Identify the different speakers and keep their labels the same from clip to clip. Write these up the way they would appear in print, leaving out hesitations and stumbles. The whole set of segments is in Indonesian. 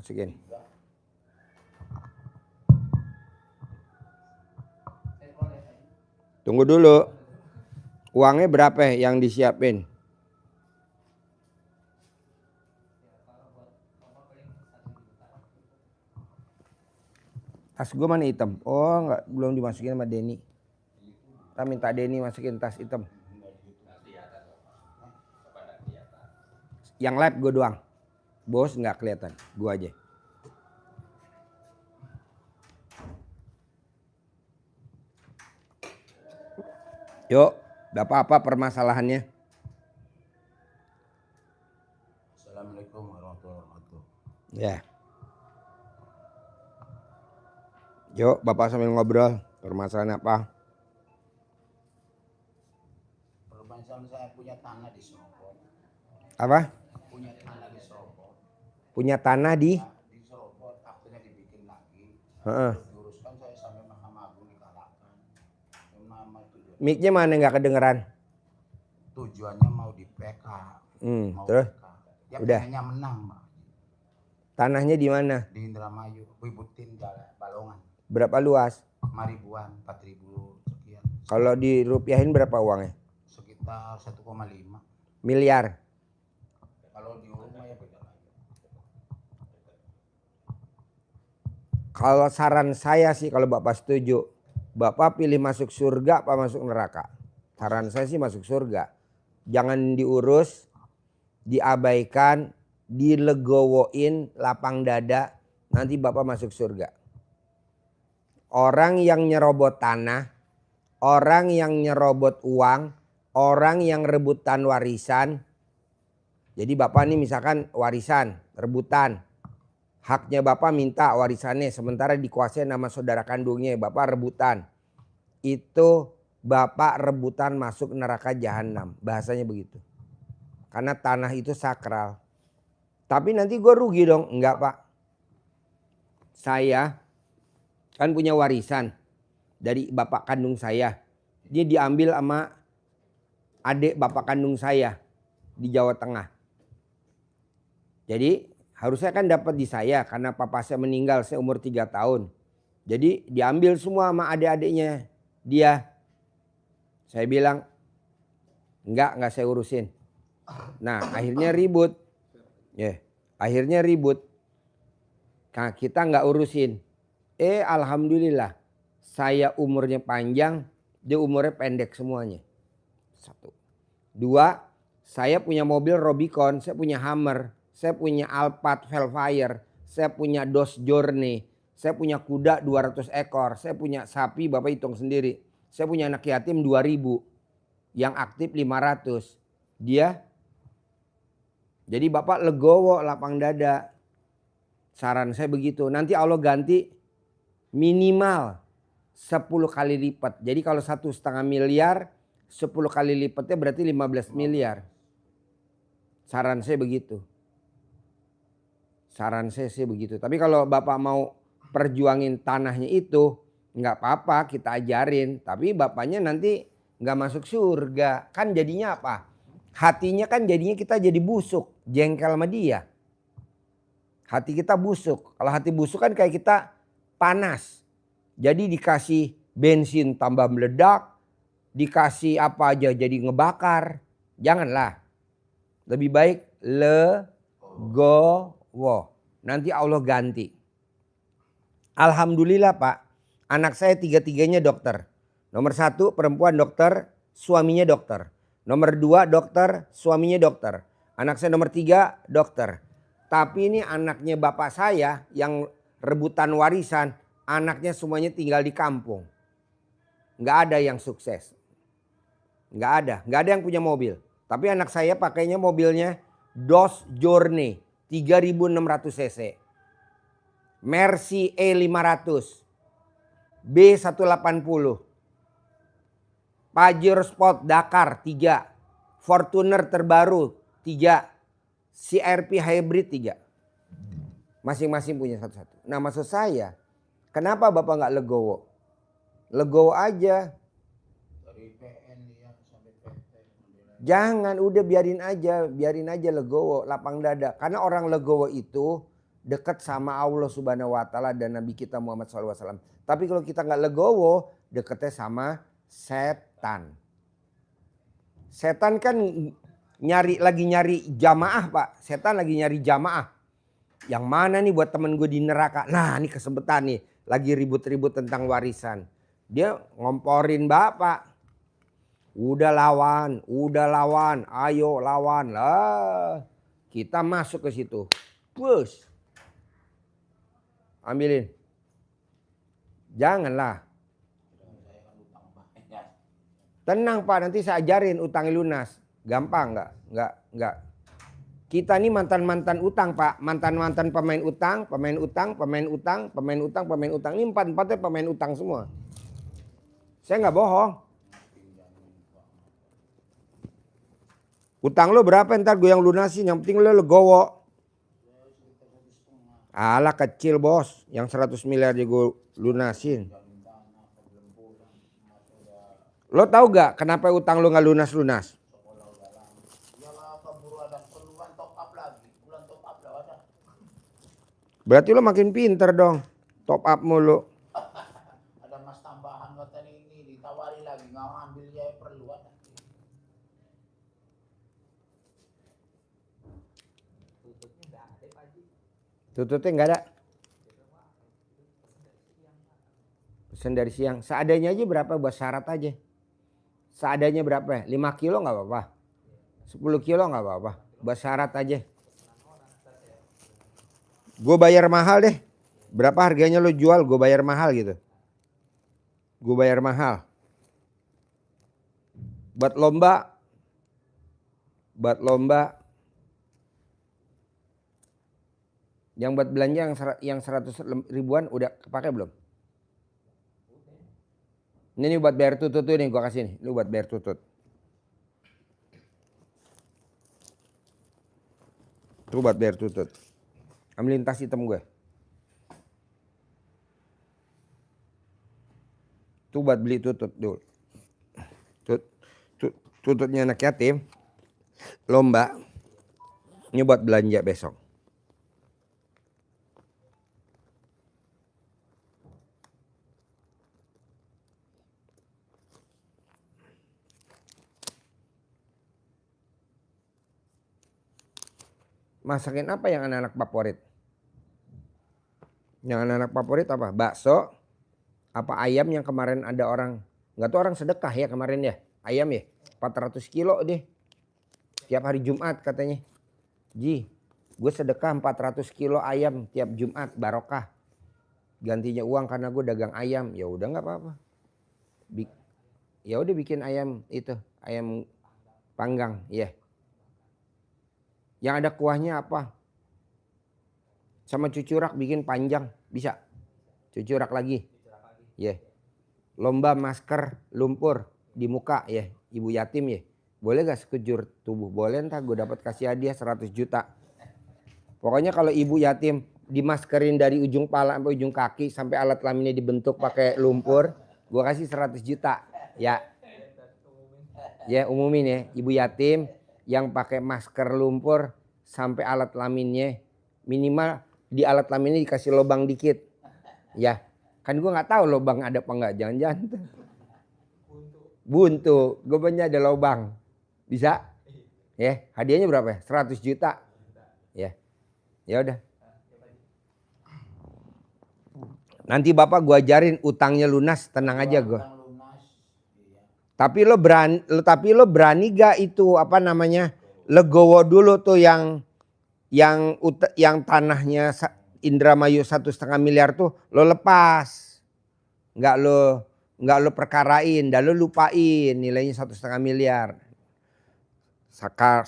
Speaker 1: Masukin. Tunggu dulu. Uangnya berapa yang disiapin? Tas gue mana hitam? Oh enggak, belum dimasukin sama Denny. Kita minta Denny masukin tas hitam. Yang live gue doang. Bos nggak kelihatan, gue aja. Yuk, apa permasalahannya?
Speaker 2: Assalamualaikum warahmatullahi wabarakatuh.
Speaker 1: Ya. Yuk, Bapak sambil ngobrol. Permasalahan apa?
Speaker 2: Permasalahan saya punya tanah di Serobot.
Speaker 1: Apa?
Speaker 2: Punya tanah di Serobot.
Speaker 1: Punya tanah di?
Speaker 2: Di Serobot, akhirnya dibikin lagi.
Speaker 1: Heeh.
Speaker 2: Diuruskan saya sampai Mahkamah Agung dikalahkan.
Speaker 1: Mic-nya mana nggak kedengeran?
Speaker 2: Tujuannya mau di PK. Mau
Speaker 1: Terus?
Speaker 2: PK. Ya
Speaker 1: udah.
Speaker 2: pengennya menang, Pak.
Speaker 1: Tanahnya di mana?
Speaker 2: Di Indramayu, Wibutin Balongan.
Speaker 1: Berapa luas?
Speaker 2: 5 ribuan, 4 ribu sekian.
Speaker 1: Kalau dirupiahin berapa uangnya?
Speaker 2: Sekitar 1,5
Speaker 1: miliar.
Speaker 2: Kalau di rumah ya beda lagi.
Speaker 1: Kalau saran saya sih kalau Bapak setuju, Bapak pilih masuk surga apa masuk neraka? Saran saya sih masuk surga. Jangan diurus, diabaikan, dilegowoin, lapang dada, nanti Bapak masuk surga. Orang yang nyerobot tanah, orang yang nyerobot uang, orang yang rebutan warisan. Jadi Bapak ini misalkan warisan, rebutan. Haknya Bapak minta warisannya, sementara dikuasai nama saudara kandungnya, Bapak rebutan. Itu Bapak rebutan masuk neraka jahanam, bahasanya begitu. Karena tanah itu sakral. Tapi nanti gue rugi dong, enggak Pak. Saya kan punya warisan dari bapak kandung saya. Dia diambil sama adik bapak kandung saya di Jawa Tengah. Jadi harusnya kan dapat di saya karena papa saya meninggal saya umur 3 tahun. Jadi diambil semua sama adik-adiknya dia. Saya bilang enggak saya urusin. Nah akhirnya ribut. Akhirnya ribut. Nah, kita enggak urusin. Alhamdulillah saya umurnya panjang, dia umurnya pendek semuanya. 1. 2, saya punya mobil Rubicon, saya punya Hummer, saya punya Alphard Velfire, saya punya Dodge Journey, saya punya kuda 200 ekor, saya punya sapi Bapak hitung sendiri. Saya punya anak yatim 2000, yang aktif 500. Dia, jadi Bapak legowo lapang dada. Saran saya begitu, nanti Allah ganti minimal 10 kali lipat. Jadi kalau 1,5 miliar 10 kali lipatnya berarti 15 miliar. Saran saya begitu. Saran saya sih begitu. Tapi kalau Bapak mau perjuangin tanahnya itu nggak apa-apa kita ajarin. Tapi Bapaknya nanti nggak masuk surga. Kan jadinya apa? Hatinya kan jadinya kita jadi busuk. Jengkel sama dia. Hati kita busuk. Kalau hati busuk kan kayak kita panas. Jadi dikasih bensin tambah meledak. Dikasih apa aja jadi ngebakar. Janganlah. Lebih baik legowo. Nanti Allah ganti. Alhamdulillah Pak. Anak saya 3-tiganya dokter. Nomor 1 perempuan dokter. Suaminya dokter. Nomor 2 dokter. Suaminya dokter. Anak saya nomor 3 dokter. Tapi ini anaknya bapak saya yang rebutan warisan. Anaknya semuanya tinggal di kampung. Nggak ada yang sukses. Nggak ada yang punya mobil. Tapi anak saya pakainya mobilnya Dodge Journey 3600 cc. Mercy E500. B180. Pajero Sport Dakar 3. Fortuner terbaru 3. CRP Hybrid 3. Masing-masing punya satu-satu. Nah maksud saya, kenapa Bapak nggak legowo? Legowo aja.
Speaker 2: Dari PN ya sampai PT.
Speaker 1: Jangan, udah biarin aja legowo, lapang dada. Karena orang legowo itu dekat sama Allah Subhanahu wa taala dan Nabi kita Muhammad SAW. Tapi kalau kita nggak legowo, dekatnya sama setan. Setan kan lagi nyari jamaah, Pak. Setan lagi nyari jamaah. Yang mana nih buat temen gue di neraka? Nah, ini kesempatan nih. Lagi ribut-ribut tentang warisan. Dia ngomporin Bapak. Udah lawan, ayo lawan lah. Kita masuk ke situ. Push. Ambilin. Janganlah. Tenang Pak, nanti saya ajarin utang lunas. Gampang nggak. Kita nih mantan utang Pak. Mantan pemain utang. Ini empat-empatnya pemain utang semua. Saya nggak bohong. Utang lo berapa ntar gue yang lunasin. Yang penting lo legowo. Alah kecil bos. Yang 100 miliar aja gue lunasin. Lo tahu gak kenapa utang lo gak lunas-lunas? Berarti lo makin pinter dong. Top up mulu.
Speaker 2: Ada mas tambahan kata ini ditawari lagi nggak ngambil ya perluan.
Speaker 1: Tututnya nggak ada. Pesan dari siang. Seadanya aja berapa buat syarat aja. Seadanya berapa? 5 kilo nggak apa-apa. 10 kilo nggak apa-apa. Buat syarat aja. Gue bayar mahal deh. Berapa harganya lo jual? Gue bayar mahal gitu. Gue bayar mahal. Buat lomba. Yang buat belanja yang 100 ribuan udah kepake belum? Ini buat bayar tutut tuh nih gue kasih nih. Ini buat bayar tutut. Itu buat bayar tutut. Ambilin tas hitam gue. Itu buat beli tutut dulu. Tututnya anak yatim. Lomba. Ini buat belanja besok. Masakin apa yang anak-anak favorit? Yang anak-anak favorit apa? Bakso? Apa ayam yang kemarin ada orang, nggak tahu orang sedekah ya kemarin ya? Ayam ya? 400 kilo deh. Tiap hari Jumat katanya. Ji, gue sedekah 400 kilo ayam tiap Jumat, barokah. Gantinya uang karena gue dagang ayam. Ya udah nggak apa-apa. Ya udah bikin ayam itu, ayam panggang, ya. Yang ada kuahnya apa? Sama cucurak bikin panjang, bisa? Cucurak lagi. Ya. Yeah. Lomba masker lumpur di muka ya, ibu yatim ya. Boleh gak sekujur tubuh? Boleh, ntar gue dapat kasih hadiah 100 juta. Pokoknya kalau ibu yatim dimaskerin dari ujung pala sampai ujung kaki sampai alat kelaminnya dibentuk pakai lumpur, gue kasih 100 juta. Ya. Ya, umumin ya, ibu yatim yang pakai masker lumpur sampai alat kelaminnya minimal di alat kelaminnya dikasih lubang dikit. Ya, kan gue nggak tahu lubang ada apa nggak, jangan-jangan buntu, gue punya ada lubang, bisa? Ya, hadiahnya berapa? 100 juta. Ya, ya udah. Nanti bapak gue ajarin utangnya lunas, tenang aja gue. Tapi lo berani gak itu apa namanya legowo dulu tuh yang tanahnya Indramayu 1,5 miliar tuh lo lepas, nggak lo perkarain, dan lo lupain nilainya 1,5 miliar.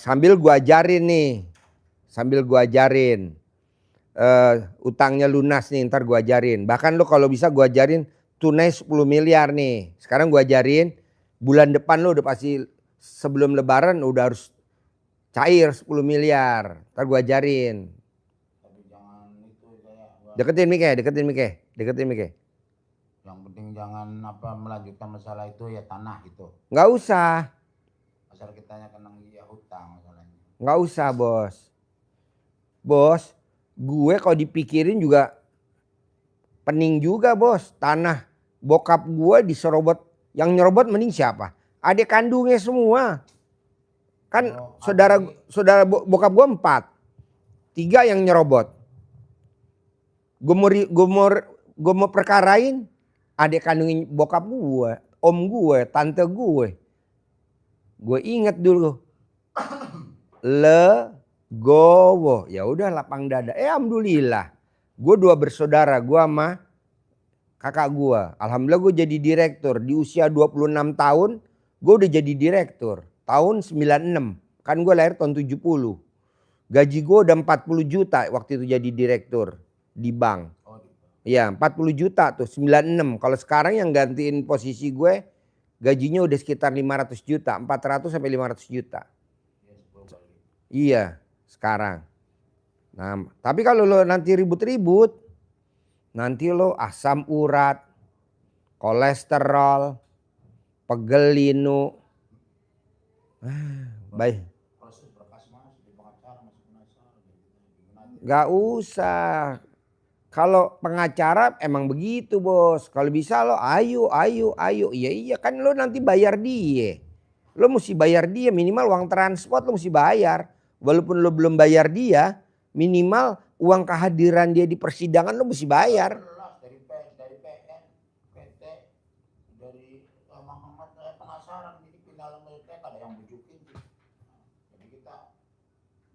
Speaker 1: Sambil gua ajarin nih, utangnya lunas nih, ntar gua ajarin. Bahkan lo kalau bisa gua ajarin tunai 10 miliar nih. Sekarang gua ajarin. Bulan depan lo udah pasti sebelum lebaran udah harus cair 10 miliar. Ntar gue ajarin.
Speaker 2: Tapi jangan itu saya.
Speaker 1: Deketin Mike.
Speaker 2: Yang penting jangan melanjutkan masalah itu ya tanah itu.
Speaker 1: Nggak usah.
Speaker 2: Asal kitanya kena hutang masalahnya.
Speaker 1: Nggak usah bos. Bos, Gue kalau dipikirin juga pening juga bos. Tanah bokap gue diserobot. Yang nyerobot mending siapa? Adik kandungnya semua. Kan
Speaker 2: Oh,
Speaker 1: saudara bokap gue 4. 3 yang nyerobot. Gue mau perkarain adik kandung bokap gue, om gue, tante gue. Gue inget dulu. Legowo. Ya udah lapang dada. Alhamdulillah. Gue 2 bersaudara. Gue sama kakak gue. Alhamdulillah gue jadi direktur. Di usia 26 tahun gue udah jadi direktur. Tahun 96. Kan gue lahir tahun 70. Gaji gue udah 40 juta waktu itu jadi direktur di bank.
Speaker 2: oh,
Speaker 1: Iya 40 juta tuh 96. Kalau sekarang yang gantiin posisi gue gajinya udah sekitar 500 juta. 400 sampai 500 juta.
Speaker 2: ya 10 kali.
Speaker 1: Iya sekarang. Nah tapi kalau lo nanti ribut-ribut. Nanti lo asam urat. Kolesterol. Pegel linu. Baik.
Speaker 2: Proses berkas mas di pengacara masih penasaran gitu. Gimana?
Speaker 1: Gak usah. Kalau pengacara emang begitu bos. Kalau bisa lo ayo. Iya kan lo nanti bayar dia. Lo mesti bayar dia minimal uang transport lo mesti bayar. Walaupun lo belum bayar dia minimal uang kehadiran dia di persidangan lo mesti bayar.
Speaker 2: Jelas dari PN, PT, dari Muhammad saya penasaran jadi pindah mereka ada yang bujukin sih. Jadi kita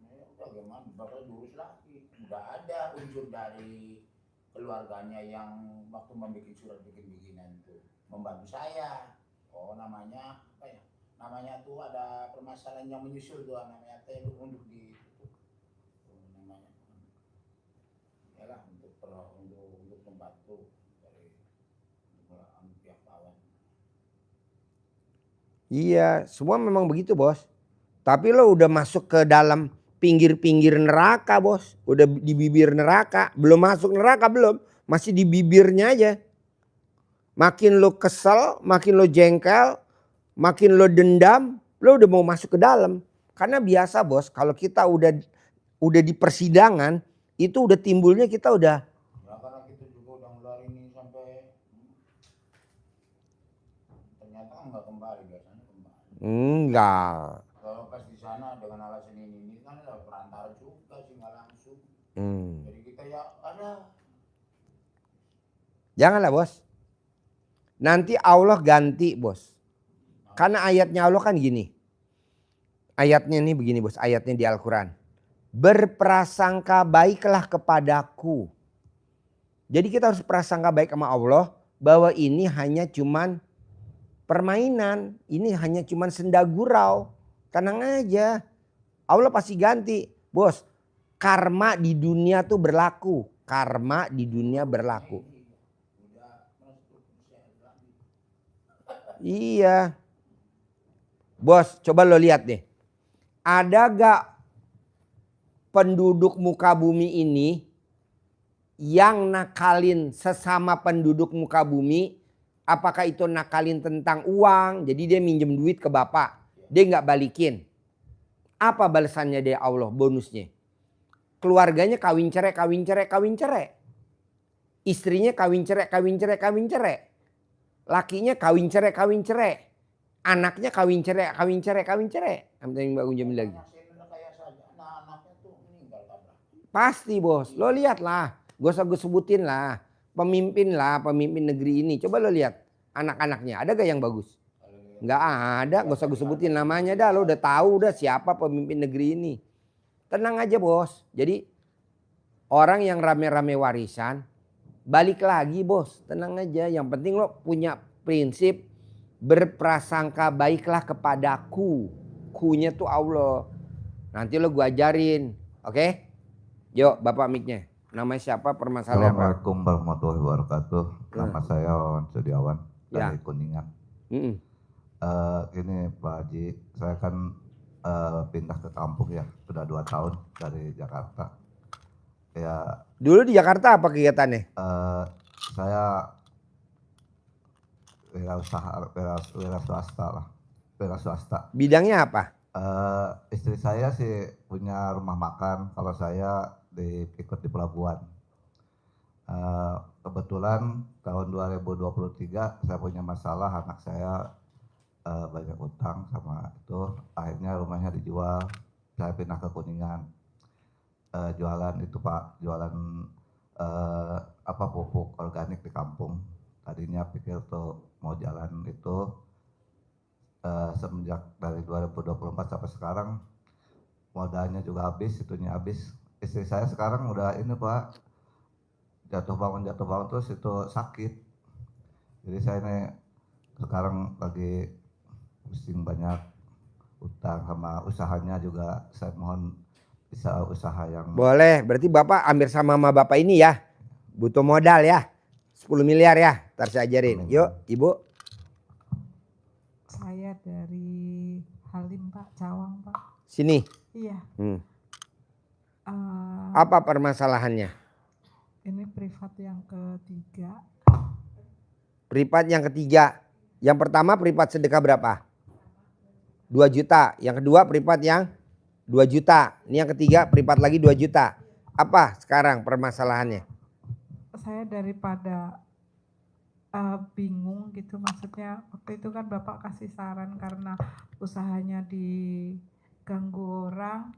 Speaker 2: ya udah gimana bakal lurus lagi. Udah ada unsur dari keluarganya yang waktu membuat surat bikin-bikinan itu membantu saya. Oh namanya apa ya? Namanya tuh ada permasalahan yang menyusul tuh namanya teh untuk ditutup. Namanya ya lah untuk membantu dari pihak lawan.
Speaker 1: Iya semua memang begitu bos. Tapi lo udah masuk ke dalam pinggir-pinggir neraka bos. Udah di bibir neraka. Belum masuk neraka belum. Masih di bibirnya aja. Makin lo kesel, makin lo jengkel, makin lo dendam. Lo udah mau masuk ke dalam. Karena biasa bos kalau kita udah di persidangan. Itu udah timbulnya kita udah.
Speaker 2: Ya karena kita juga udah ngeluarin ini sampai ternyata nggak kembali biasanya kembali.
Speaker 1: Enggak.
Speaker 2: Kalau pas di sana dengan alasan ini kan ada perantara juga sih nggak langsung. Jadi kita ya ada.
Speaker 1: Janganlah bos. Nanti Allah ganti bos. Karena ayatnya Allah kan gini. Ayatnya ini begini bos. Ayatnya di Al-Quran. Berprasangka baiklah kepadaku. Jadi kita harus prasangka baik sama Allah. Bahwa ini hanya cuman permainan. Ini hanya cuman senda gurau. Tenang aja. Allah pasti ganti. Bos. Karma di dunia tuh berlaku. Karma di dunia berlaku. Iya. Bos coba lo lihat deh. Ada gak penduduk muka bumi ini yang nakalin sesama penduduk muka bumi? Apakah itu nakalin tentang uang? Jadi dia minjem duit ke bapak. Dia gak balikin. Apa balasannya dia Allah bonusnya? Keluarganya kawin cerai. Istrinya kawin cerai. Lakinya kawin cerai. Anaknya kawin cerai. Mbak Gunjam lagi. Pasti bos. Lo lihat lah. Gak usah gue sebutin lah. Pemimpin negeri ini. Coba lo lihat anak-anaknya. Ada gak yang bagus? Gak ada. Gak usah gue sebutin namanya dah. Lo udah tahu dah siapa pemimpin negeri ini. Tenang aja bos. Jadi orang yang rame-rame warisan. Balik lagi bos. Tenang aja. Yang penting lo punya prinsip. Berprasangka baiklah kepadaku. Kunya tuh Allah. Nanti lo gue ajarin. Oke? Yuk Bapak mic-nya. Namanya siapa, permasalahan apa?
Speaker 3: Assalamualaikum warahmatullahi wabarakatuh. Nama saya Wawan Sudiawan dari
Speaker 1: Ya.
Speaker 3: Kuningan. Gini Pak Haji, saya kan pindah ke kampung ya, sudah 2 tahun dari Jakarta. Ya.
Speaker 1: Dulu di Jakarta apa kegiatannya?
Speaker 3: Saya wira swasta.
Speaker 1: Bidangnya apa?
Speaker 3: Istri saya sih punya rumah makan, kalau saya ikut di pelabuhan. Kebetulan tahun 2023 saya punya masalah, anak saya banyak utang sama itu, akhirnya rumahnya dijual, saya pindah ke Kuningan. Jualan itu Pak, jualan pupuk organik di kampung. Tadinya pikir tuh mau jalan itu, semenjak dari 2024 sampai sekarang modalnya juga habis, itunya habis. Istri saya sekarang udah ini Pak, jatuh bangun terus itu sakit. Jadi saya ini sekarang lagi pusing banyak utang, sama usahanya juga saya mohon bisa usaha yang
Speaker 1: Boleh, berarti Bapak ambil sama Bapak ini ya. Butuh modal ya. 10 miliar ya, ntar saya ajarin. Yuk Ibu.
Speaker 4: Saya dari Halim Pak, Cawang Pak.
Speaker 1: Sini.
Speaker 4: Iya.
Speaker 1: Apa permasalahannya?
Speaker 4: Ini privat yang ketiga.
Speaker 1: Privat yang ketiga. Yang pertama privat sedekah berapa? 2 juta. Yang kedua privat yang 2 juta. Ini yang ketiga privat lagi 2 juta. Apa sekarang permasalahannya?
Speaker 4: Saya daripada bingung gitu, maksudnya waktu itu kan Bapak kasih saran karena usahanya diganggu orang.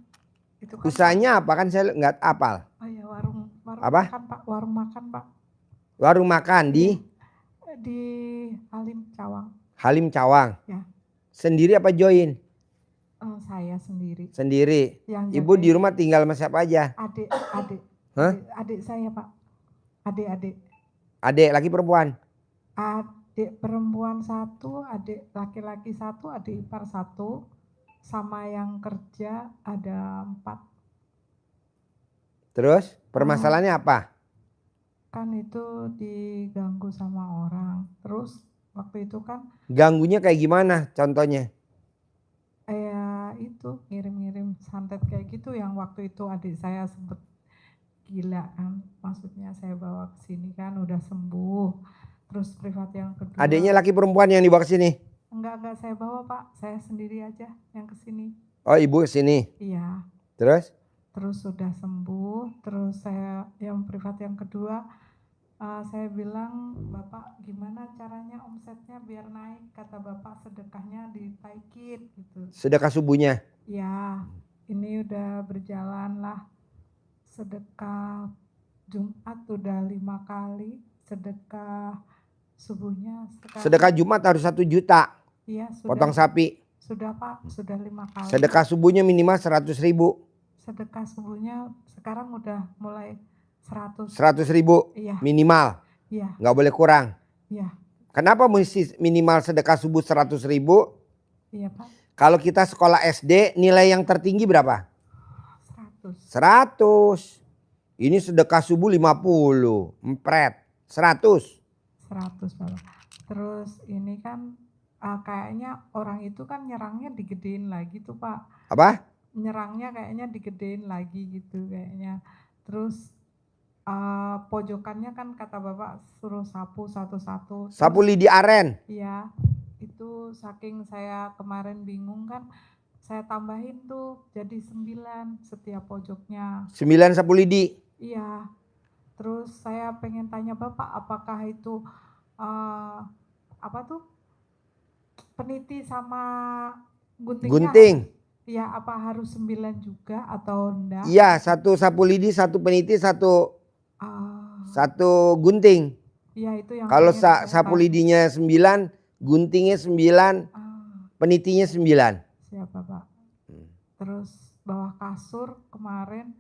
Speaker 4: Itu kan
Speaker 1: Usahanya apa? Kan saya nggak apal.
Speaker 4: Oh ya, warung
Speaker 1: Apa?
Speaker 4: makan Pak, warung makan Pak.
Speaker 1: Warung makan di
Speaker 4: Halim Cawang.
Speaker 1: Halim Cawang.
Speaker 4: Ya.
Speaker 1: Sendiri apa join?
Speaker 4: Saya sendiri.
Speaker 1: Sendiri.
Speaker 4: Yang
Speaker 1: Ibu di rumah tinggal sama siapa aja?
Speaker 4: Adik.
Speaker 1: Hah?
Speaker 4: Adik saya Pak. Adik.
Speaker 1: Adik laki perempuan?
Speaker 4: Adik perempuan 1, adik laki-laki 1, adik ipar 1, sama yang kerja ada 4.
Speaker 1: Terus permasalahannya apa?
Speaker 4: Kan itu diganggu sama orang. Terus waktu itu kan
Speaker 1: Ganggunya kayak gimana contohnya?
Speaker 4: itu ngirim-ngirim santet kayak gitu, yang waktu itu adik saya sempet gila kan. Maksudnya saya bawa ke sini kan udah sembuh. Terus privat yang kedua.
Speaker 1: Adiknya laki perempuan yang dibawa ke sini?
Speaker 4: Enggak saya bawa Pak. Saya sendiri aja yang ke sini.
Speaker 1: Oh, ibu ke sini.
Speaker 4: Iya.
Speaker 1: Terus?
Speaker 4: Terus sudah sembuh. Terus saya yang privat yang kedua, saya bilang, Bapak gimana caranya omsetnya biar naik? Kata Bapak sedekahnya ditaikin gitu.
Speaker 1: Sedekah subuhnya?
Speaker 4: Ya, ini udah berjalan lah. Sedekah Jumat udah 5 kali. Sedekah subuhnya sekarang.
Speaker 1: Sedekah Jumat harus 1 juta.
Speaker 4: Iya, sudah.
Speaker 1: Potong sapi.
Speaker 4: Sudah Pak, sudah 5 kali.
Speaker 1: Sedekah subuhnya minimal 100.000.
Speaker 4: Sedekah subuhnya sekarang udah mulai 100.
Speaker 1: 100.000
Speaker 4: Iya.
Speaker 1: minimal.
Speaker 4: Iya.
Speaker 1: Nggak boleh kurang.
Speaker 4: Iya.
Speaker 1: Kenapa mesti minimal sedekah subuh 100.000?
Speaker 4: Iya Pak.
Speaker 1: Kalau kita sekolah SD nilai yang tertinggi berapa? 100. Ini sedekah subuh 50. Empret. 100.
Speaker 4: 100 Bapak. Terus ini kan kayaknya orang itu kan nyerangnya digedein lagi tuh Pak.
Speaker 1: Apa?
Speaker 4: Nyerangnya kayaknya digedein lagi gitu kayaknya. Terus pojokannya kan kata Bapak suruh sapu satu-satu.
Speaker 1: Sapu lidi aren.
Speaker 4: Iya. Itu saking saya kemarin bingung kan, saya tambahin tuh jadi 9 setiap pojoknya.
Speaker 1: 9 sapu lidi.
Speaker 4: Iya. Terus saya pengen tanya Bapak, apakah itu peniti sama guntingnya?
Speaker 1: Gunting.
Speaker 4: Iya, apa harus 9 juga atau enggak?
Speaker 1: Iya, 1 sapu lidi, 1 peniti, 1 gunting.
Speaker 4: Iya, itu yang
Speaker 1: Kalau
Speaker 4: pengen saya
Speaker 1: sapu
Speaker 4: tanya.
Speaker 1: lidinya 9, guntingnya 9, penitinya 9.
Speaker 4: Siapa Pak? Terus bawah kasur kemarin